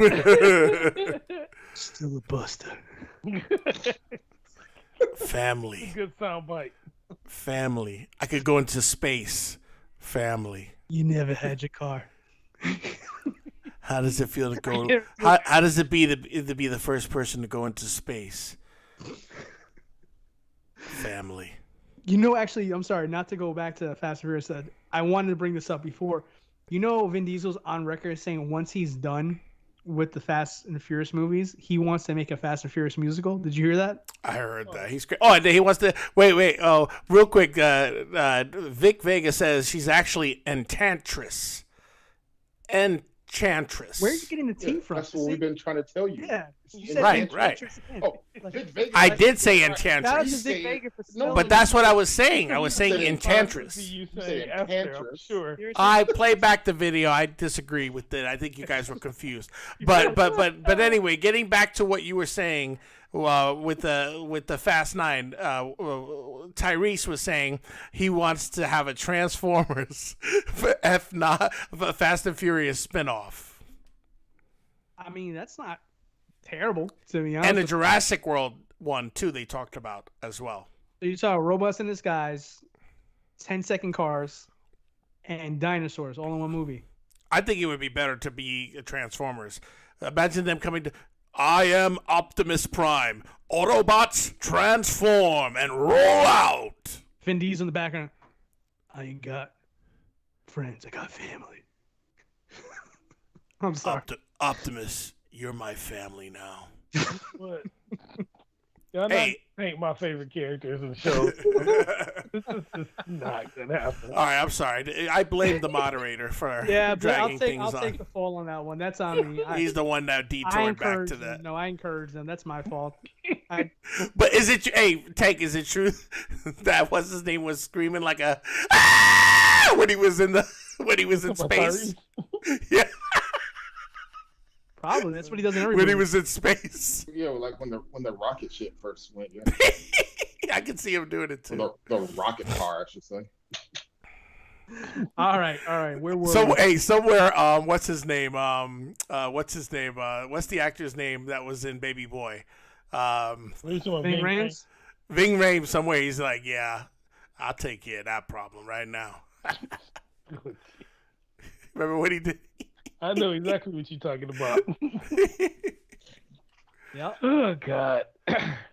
Still a buster. Family. Good soundbite. Family. I could go into space. Family. You never had your car. How does it feel to go? How does it be to be the first person to go into space? Family. Actually, I'm sorry, not to go back to Fast and Furious. I wanted to bring this up before. Vin Diesel's on record saying once he's done with the Fast and Furious movies, he wants to make a Fast and Furious musical. Did you hear that? I heard that. He's great. Oh, and he wants to wait. Oh, real quick. Vic Vega says she's actually Enchantress. Enchantress. Where are you getting the T from? That's what we've been trying to tell you. Yeah, you said right. Oh, Vic Vega. I did say Enchantress. But that's what I was saying. I was saying Enchantress. You say Enchantress. Sure. I played back the video. I disagree with it. I think you guys were confused. But anyway, getting back to what you were saying with the Fast 9, Tyrese was saying he wants to have a Transformers Fast and Furious spinoff. I mean, that's not terrible, to be honest. And the Jurassic World one too. They talked about as well. So you saw robots in disguise, 10-second cars, and dinosaurs all in one movie. I think it would be better to be Transformers. Imagine them coming to, I am Optimus Prime. Autobots transform and roll out. Vin Diesel in the background. I ain't got friends. I got family. I'm sorry. Optimus, you're my family now. What? Y'all Hey. ain't my favorite characters in the show. This is just not gonna happen. All right, I'm sorry. I blame the moderator for dragging things on. I'll take the fall on that one. That's on me. He's the one that detoured back to that. No, I encourage them. That's my fault. But is it? Hey, Tank, is it true that what's his name was screaming like a when he was in space? Yeah. Probably that's what he does in every when movie. he was in space. Yeah, like when the rocket ship first went. Yeah. I can see him doing it too. The rocket car, I should say. All right. Where were we? Hey, somewhere. What's his name? What's the actor's name that was in Baby Boy? Ving Rhames. Ving Rhames. Somewhere he's like, yeah, I'll take care of that problem right now. Remember what he did? I know exactly what you're talking about. Yep. Oh God.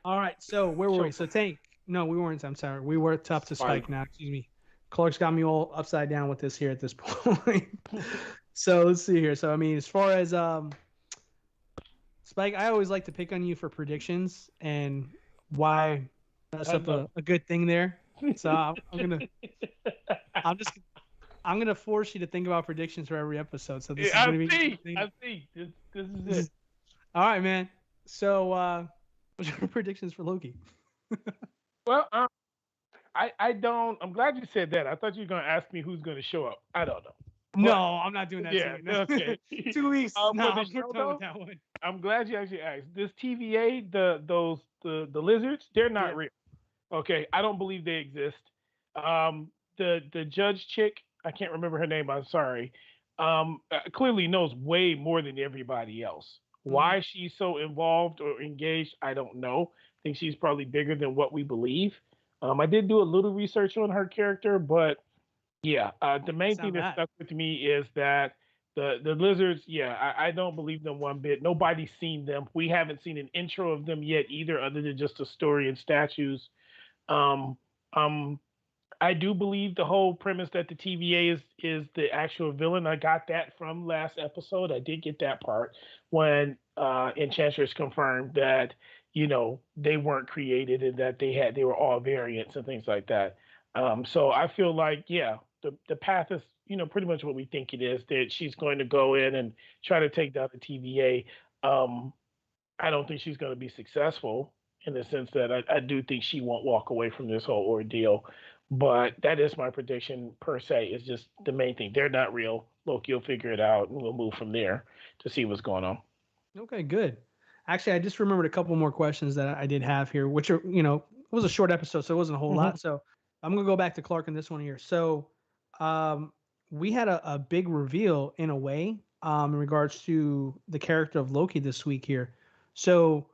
All right. So where were we? So Tank. No, we weren't. I'm sorry. We were top to Spike now. Excuse me. Clark's got me all upside down with this here at this point. So let's see here. So I mean, as far as Spike, I always like to pick on you for predictions and why that's up a good thing there. So I'm gonna force you to think about predictions for every episode. So this is gonna be. I see. This is it. All right, man. So, what's your predictions for Loki? Well, I don't. I'm glad you said that. I thought you were gonna ask me who's gonna show up. I don't know. No, I'm not doing that. Yeah. To you. Okay. 2 weeks. No, for the show, we're done with that one. I'm glad you actually asked. This TVA, the lizards, they're not real. Okay, I don't believe they exist. The judge chick, I can't remember her name. I'm sorry. Clearly knows way more than everybody else. Why she's so involved or engaged, I don't know. I think she's probably bigger than what we believe. I did do a little research on her character, but yeah, the main thing that stuck with me is that the lizards, I don't believe them one bit. Nobody's seen them. We haven't seen an intro of them yet either, other than just a story and statues. I do believe the whole premise that the TVA is the actual villain. I got that from last episode. I did get that part when Enchantress confirmed that, they weren't created and that they were all variants and things like that. So I feel like, the path is, pretty much what we think it is, that she's going to go in and try to take down the TVA. I don't think she's going to be successful in the sense that I do think she won't walk away from this whole ordeal. But that is my prediction per se. It's just the main thing. They're not real. Loki will figure it out, and we'll move from there to see what's going on. Okay, good. Actually, I just remembered a couple more questions that I did have here, which are, it was a short episode, so it wasn't a whole lot. So I'm going to go back to Clark in this one here. So we had a big reveal in a way in regards to the character of Loki this week here. So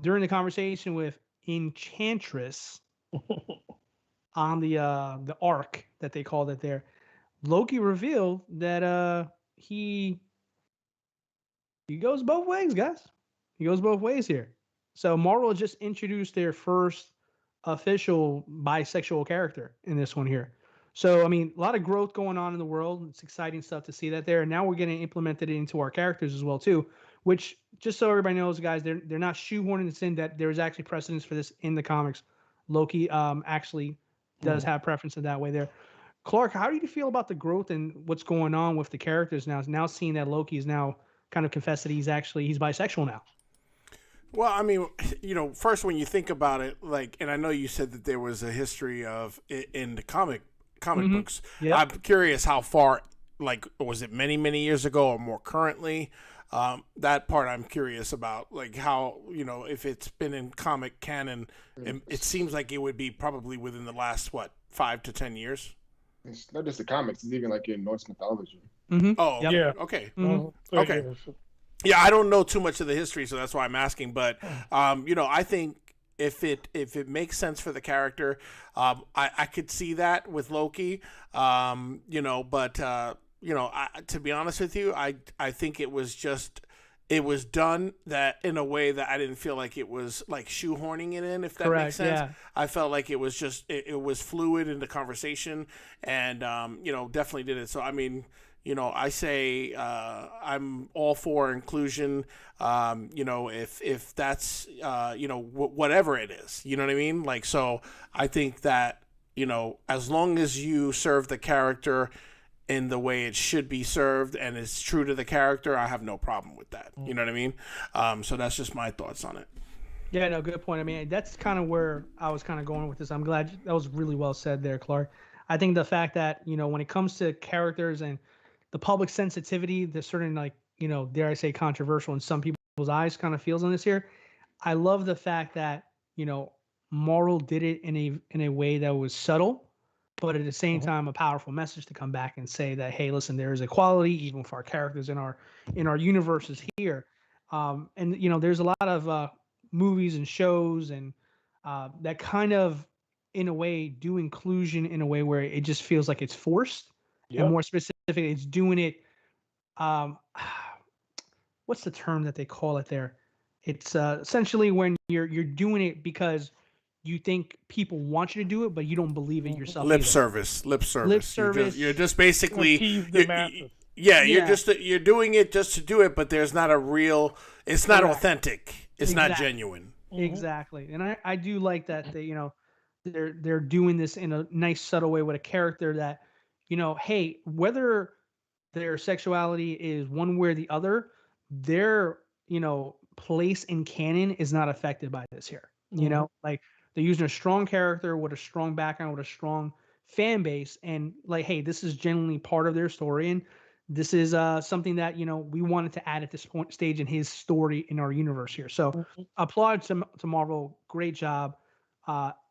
during the conversation with Enchantress, on the arc that they called it there, Loki revealed that he goes both ways, guys. He goes both ways here. So Marvel just introduced their first official bisexual character in this one here. So I mean, a lot of growth going on in the world. It's exciting stuff to see that there. And now we're getting implemented into our characters as well too. Which, just so everybody knows, guys, they're not shoehorning this in. That there is actually precedence for this in the comics. Loki actually does have preference in that way there. Clark, how do you feel about the growth and what's going on with the characters now? Now seeing that Loki is now kind of confessed that he's bisexual now. Well, I mean, first when you think about it, like, and I know you said that there was a history of in the comic books. Yep. I'm curious how far, like, was it many years ago or more currently? That part I'm curious about, like how, if it's been in comic canon, it seems like it would be probably within the last 5 to 10 years. It's not just the comics; it's even like in Norse mythology. Mm-hmm. Oh, yep. yeah. Okay. Mm-hmm. Okay. Yeah, I don't know too much of the history, so that's why I'm asking. But I think if it makes sense for the character, I could see that with Loki. But to be honest with you, I think it was done that in a way that I didn't feel like it was like shoehorning it in, if that makes sense. Yeah. I felt like it was just it was fluid in the conversation, and definitely did it. So I mean, I say I'm all for inclusion. If that's whatever it is, you know what I mean. Like, so I think that as long as you serve the character in the way it should be served and is true to the character, I have no problem with that. You know what I mean? So that's just my thoughts on it. Yeah, no, good point. I mean, that's kind of where I was kind of going with this. I'm glad that was really well said there, Clark. I think the fact that, when it comes to characters and the public sensitivity, there's certain, like, dare I say, controversial in some people's eyes kind of feels on this here. I love the fact that, Marvel did it in a way that was subtle, but at the same time, a powerful message to come back and say that, hey, listen, there is equality even for our characters in our universes here. And there's a lot of movies and shows and that kind of, in a way, do inclusion in a way where it just feels like it's forced. Yep. And more specifically, it's doing it. What's the term that they call it there? It's essentially when you're doing it because you think people want you to do it, but you don't believe it yourself. Lip either. service. You're just basically. Yeah. You're doing it just to do it, but there's not a real. It's not authentic. It's not genuine. Exactly, and I do like that they're doing this in a nice subtle way with a character that hey, whether their sexuality is one way or the other, their place in canon is not affected by this here. Like, they're using a strong character with a strong background, with a strong fan base, and like, hey, this is genuinely part of their story, and this is something that we wanted to add at this stage in his story in our universe here. So applaud to Marvel, great job,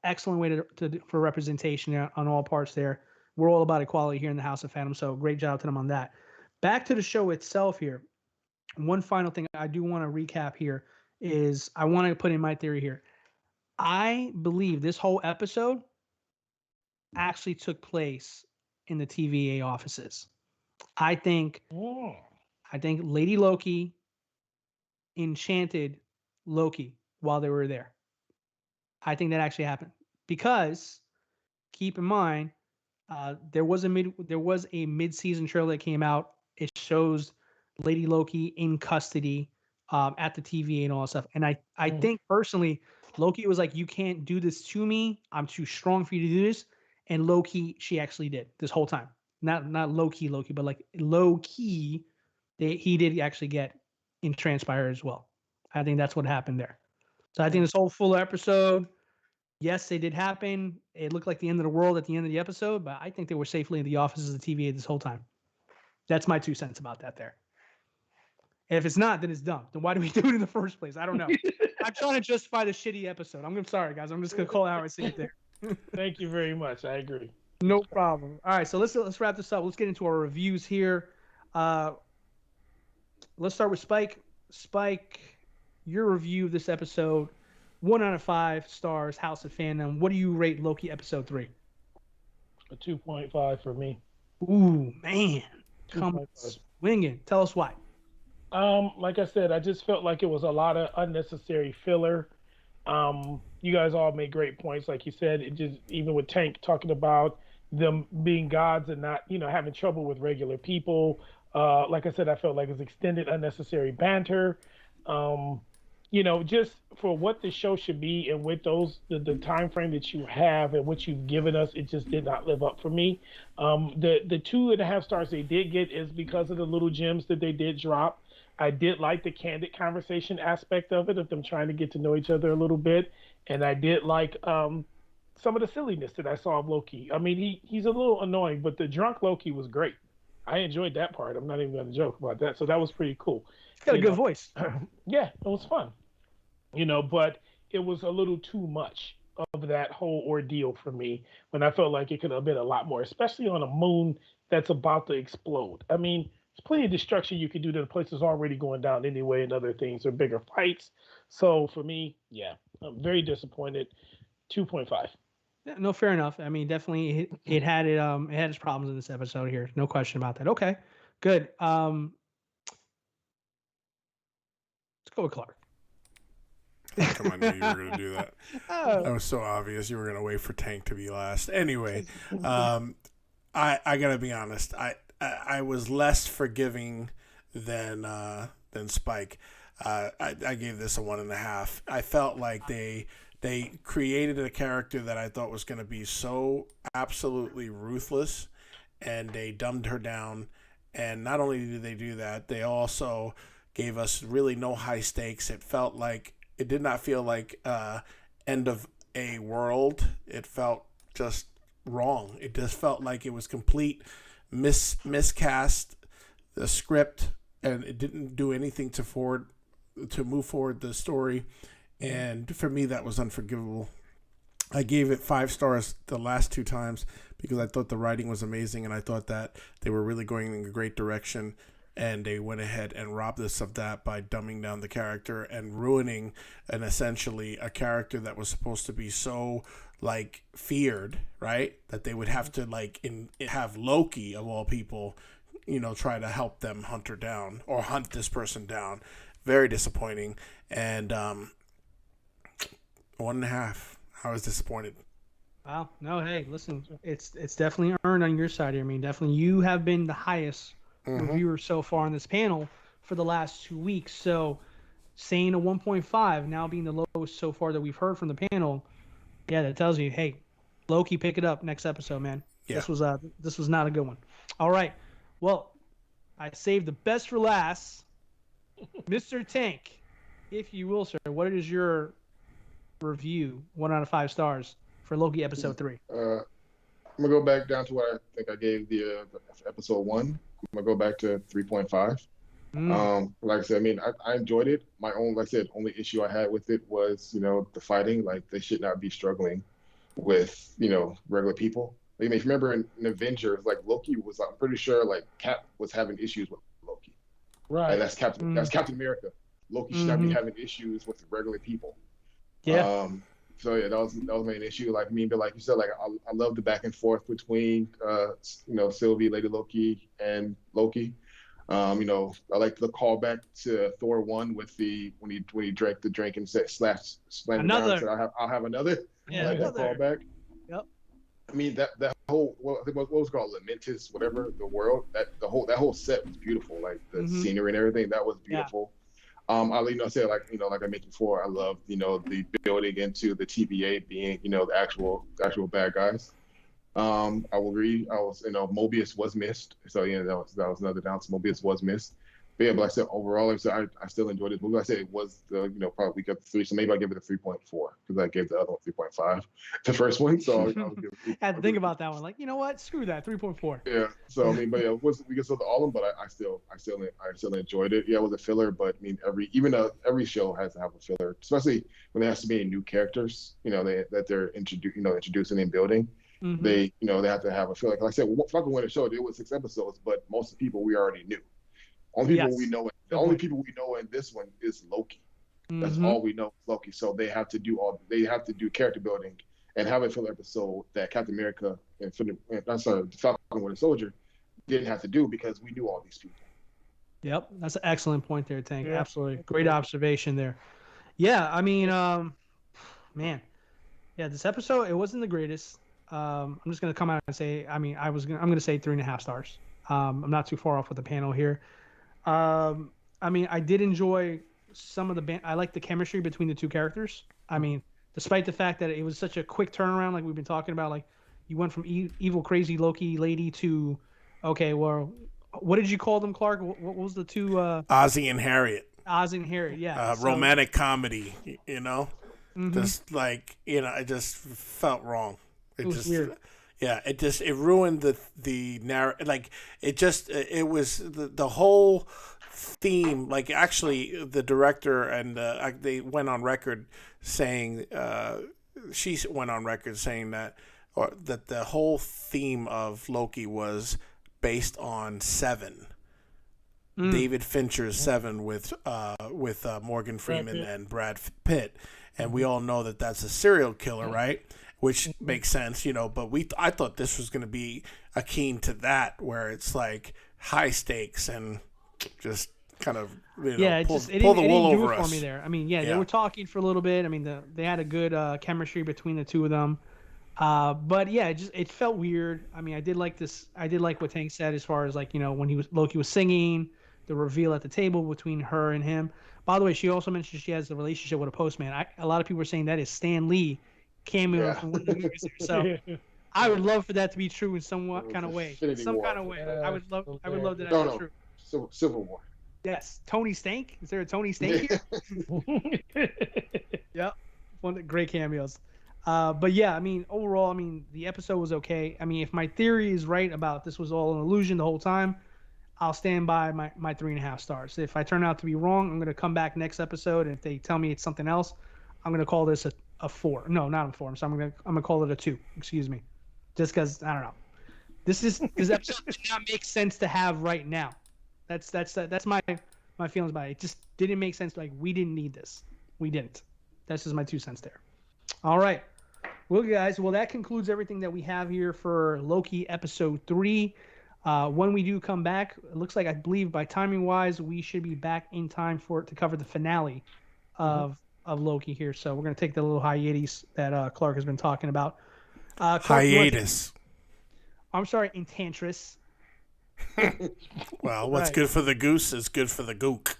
excellent way for representation on all parts there. We're all about equality here in the House of Fandom, so great job to them on that. Back to the show itself here. One final thing I do want to recap here is I want to put in my theory here. I believe this whole episode actually took place in the TVA offices. I think Lady Loki enchanted Loki while they were there. I think that actually happened because, keep in mind, there was a mid-season trailer that came out. It shows Lady Loki in custody at the TVA and all that stuff. And I think personally, Loki was like, you can't do this to me. I'm too strong for you to do this. And Loki, she actually did this whole time. Not Loki, but like low-key, he did actually get in transpire as well. I think that's what happened there. So I think this whole full episode, yes, it did happen. It looked like the end of the world at the end of the episode, but I think they were safely in the offices of the TVA this whole time. That's my 2 cents about that there. And if it's not, then it's dumb. Then why do we do it in the first place? I don't know. I'm trying to justify the shitty episode. I'm sorry, guys. I'm just going to call it how I see it there. Thank you very much. I agree. No problem. All right, so let's wrap this up. Let's get into our reviews here. Let's start with Spike. Spike, your review of this episode, 1 out of 5 stars, House of Fandom. What do you rate Loki episode 3? A 2.5 for me. Ooh, man. Come swinging. Tell us why. Like I said, I just felt like it was a lot of unnecessary filler. you guys all made great points. Like you said, it just even with Tank talking about them being gods and not, having trouble with regular people. Like I said, I felt like it was extended unnecessary banter. Just for what the show should be and with the time frame that you have and what you've given us, it just did not live up for me. The 2.5 stars they did get is because of the little gems that they did drop. I did like the candid conversation aspect of it, of them trying to get to know each other a little bit. And I did like some of the silliness that I saw of Loki. I mean, he's a little annoying, but the drunk Loki was great. I enjoyed that part. I'm not even going to joke about that. So that was pretty cool. He's got a good voice. Yeah, it was fun. But it was a little too much of that whole ordeal for me when I felt like it could have been a lot more, especially on a moon that's about to explode. I mean, there's plenty of destruction you could do to the place that's already going down anyway and other things or bigger fights. So for me, yeah, I'm very disappointed. 2.5. Yeah, no, fair enough. I mean, definitely it had its problems in this episode here. No question about that. Okay, good. Let's go with Clark. Come on, I knew you were going to do that. That was so obvious. You were going to wait for Tank to be last. Anyway, I got to be honest. I was less forgiving than Spike. I gave this a 1.5. I felt like they created a character that I thought was going to be so absolutely ruthless, and they dumbed her down. And not only did they do that, they also gave us really no high stakes. It did not feel like end of a world. It felt just wrong. It just felt like it was complete miscast the script, and it didn't do anything to move forward the story. And for me, that was unforgivable. I gave it 5 stars the last 2 times because I thought the writing was amazing, and I thought that they were really going in a great direction. And they went ahead and robbed us of that by dumbing down the character and ruining essentially a character that was supposed to be so feared, right? That they would have to have Loki of all people, try to help them hunt her down or hunt this person down. Very disappointing. And 1.5. I was disappointed. Wow. No, hey, listen, it's definitely earned on your side here. I mean, definitely you have been the highest reviewer so far on this panel for the last 2 weeks. So saying a 1.5 now being the lowest so far that we've heard from the panel, yeah, that tells you, hey, Loki, pick it up next episode, man. Yeah. This was not a good one. All right. Well, I saved the best for last. Mr. Tank, if you will, sir, what is your review, 1 out of 5 stars for Loki episode 3? I'm gonna go back down to what I think I gave the episode 1. I'm gonna go back to 3.5. Like I said, I mean, I enjoyed it. My own, like I said, only issue I had with it was, the fighting. Like, they should not be struggling with, regular people. Like, if you remember in Avengers, Loki was, I'm pretty sure, Cap was having issues with Loki. Right. And that's Captain America. Loki should not be having issues with regular people. Yeah. So yeah, that was my main issue. But like you said, I love the back and forth between Sylvie, Lady Loki, and Loki. I like the callback to Thor 1 with when he drank the drink and said slammed another. It down and said, I'll have another. Yeah, like that callback. Yep. I mean that whole what was it called, Lamentis, whatever, the world, that whole set was beautiful. Like the scenery and everything, that was beautiful. I said, like I mentioned before, I love, the building into the TVA being, the actual bad guys. I will agree. Mobius was missed. So, that was another down. So Mobius was missed. But yeah, but like I said, overall, I still enjoyed this movie. Like I said, it was the, probably week of 3. So maybe I'll give it a 3.4 because I gave the other one 3.5, the first one. So I'll give it I had to think about that one. Like, you know what? Screw that. 3.4. Yeah. So, but yeah, we can still do all of them, but I still enjoyed it. Yeah, it was a filler, but every show has to have a filler, especially when there has to be new characters, that they're introducing and building. Mm-hmm. They have to have a filler. Like I said, Falcon Winter Soldier, it was 6 episodes, but most of the people we already knew. The only people we know in this one is Loki. That's all we know is Loki. So they have to do character building and have a filler episode that Captain America and Falcon Winter Soldier didn't have to do because we knew all these people. Yep, that's an excellent point there, Tank. Yeah. Absolutely, great observation there. Yeah, I mean, man, Yeah, this episode, it wasn't the greatest. I'm just gonna come out and say, I'm gonna say 3.5 stars. I'm not too far off with the panel here. I did enjoy some of I like the chemistry between the two characters. Despite the fact that it was such a quick turnaround, like we've been talking about, like you went from evil, crazy Loki lady to, okay, well, what did you call them, Clark? What was the two? Ozzy and Harriet. Ozzy and Harriet, yeah. Romantic comedy, Mm-hmm. Just like, it just felt wrong. It was weird. Yeah, it ruined the narrative. Like it was the whole theme. Like actually, the director and they went on record saying she went on record saying that the whole theme of Loki was based on Seven. David Fincher's Seven with Morgan Freeman and Brad Pitt, and we all know that that's a serial killer, right? Which makes sense, But I thought this was going to be akin to that, where it's like high stakes and just kind of pull the wool over us. For me there. They were talking for a little bit. They had a good chemistry between the two of them. But yeah, it felt weird. I did like this. I did like what Tank said as far as like when Loki was singing, the reveal at the table between her and him. By the way, she also mentioned she has a relationship with a postman. A lot of people are saying that is Stan Lee cameo from one of the movies. So I would love for that to be true in some kind of way. I would love that to be true. Civil War. Yes, Tony Stank. Is there a Tony Stank here? Yep, one of the great cameos. But yeah, overall, the episode was okay. If my theory is right about this was all an illusion the whole time, I'll stand by my 3.5 stars. If I turn out to be wrong, I'm going to come back next episode, and if they tell me it's something else, I'm going to call this a 4. No, not a 4. So I'm going to call it a 2. Excuse me. Just because, I don't know. This episode does not make sense to have right now. That's my feelings about it. It just didn't make sense. Like, we didn't need this. We didn't. That's just my 2 cents there. All right. Well, guys, that concludes everything that we have here for Loki episode 3. When we do come back, it looks like, I believe by timing wise, we should be back in time to cover the finale of Loki here. So we're going to take the little hiatus that Clark has been talking about. Clark, hiatus. I'm sorry, Enchantress. Well, what's good for the goose is good for the gook.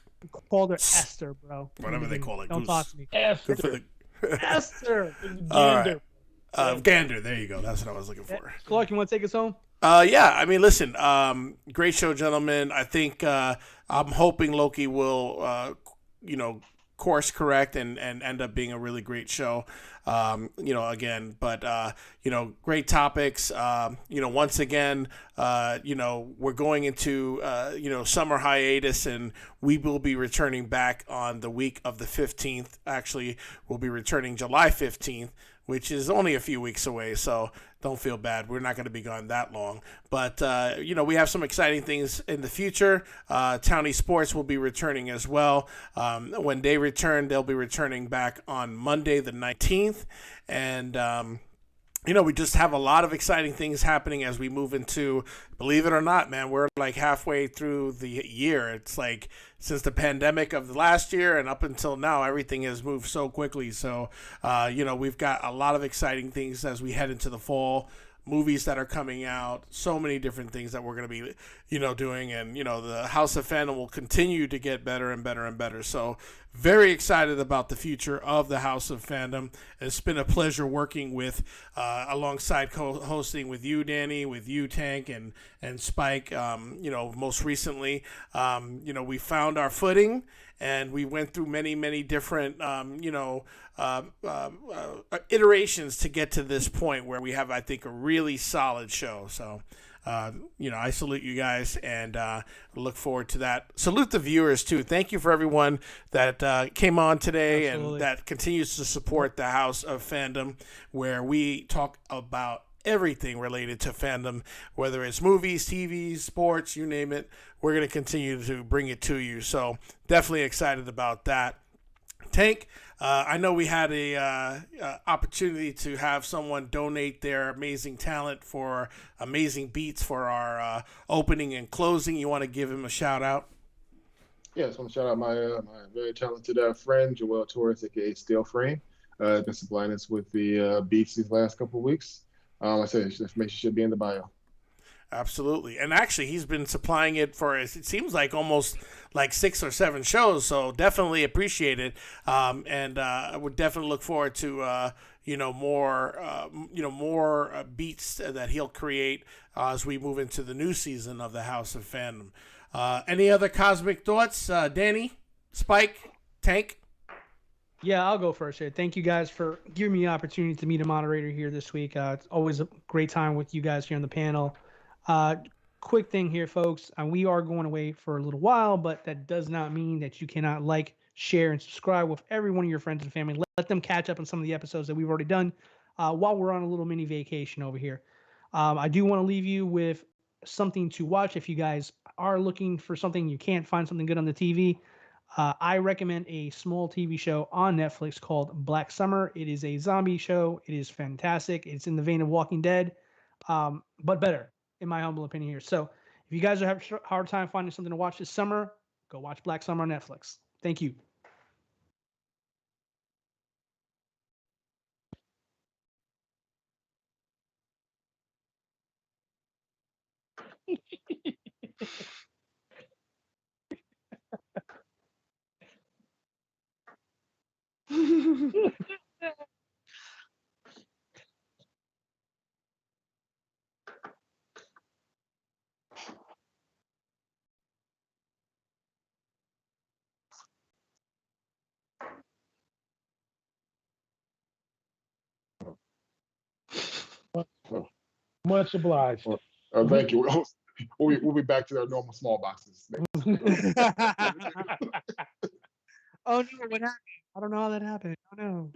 Called her Esther, bro. Whatever they call it. Don't goose. Talk to me. Esther. Esther. All right. Gander. There you go. That's what I was looking for. Clark, you want to take us home? Yeah. Listen. Great show, gentlemen. I think I'm hoping Loki will, course correct and end up being a really great show. Again, but great topics. Once again, we're going into summer hiatus, and we will be returning back on the week of the 15th. Actually, we'll be returning July 15th, which is only a few weeks away, so don't feel bad. We're not going to be gone that long. But, we have some exciting things in the future. Townie Sports will be returning as well. When they return, they'll be returning back on Monday the 19th. And, we just have a lot of exciting things happening as we move into, believe it or not, man, we're like halfway through the year. It's like since the pandemic of the last year and up until now, everything has moved so quickly. So, we've got a lot of exciting things as we head into the fall. Movies that are coming out, so many different things that we're going to be, doing. And, the House of Fandom will continue to get better and better and better. So very excited about the future of the House of Fandom. It's been a pleasure working with, alongside co-hosting with you, Danny, with you, Tank, and Spike. Most recently, we found our footing, and we went through many, many different, iterations to get to this point where we have, I think, a really solid show. So, I salute you guys and look forward to that. Salute the viewers, too. Thank you for everyone that came on today. Absolutely. And that continues to support the House of Fandom, where we talk about everything related to fandom, whether it's movies, TV, sports, you name it. We're going to continue to bring it to you. So definitely excited about that. Tank, I know we had a opportunity to have someone donate their amazing talent for amazing beats for our opening and closing. You want to give him a shout out? Yeah, I just want to shout out my very talented friend, Joel Torres, aka Steel Frame. disciplinus with the beats these last couple of weeks. I said information should be in the bio. Absolutely. And actually, he's been supplying it for, it seems like almost like 6 or 7 shows. So definitely appreciate it. And I would definitely look forward to, more beats that he'll create as we move into the new season of the House of Fandom. Any other cosmic thoughts? Danny, Spike, Tank? Yeah, I'll go first here. Thank you guys for giving me the opportunity to meet a moderator here this week. It's always a great time with you guys here on the panel. Quick thing here, folks. We are going away for a little while, but that does not mean that you cannot like, share, and subscribe with every one of your friends and family. Let them catch up on some of the episodes that we've already done while we're on a little mini vacation over here. I do want to leave you with something to watch if you guys are looking for something, you can't find something good on the TV. I recommend a small TV show on Netflix called Black Summer. It is a zombie show. It is fantastic. It's in the vein of Walking Dead, but better, in my humble opinion here. So if you guys are having a hard time finding something to watch this summer, go watch Black Summer on Netflix. Thank you. Much obliged. Thank you. We'll be back to our normal small boxes. Oh no, what happened? I don't know how that happened. Oh no.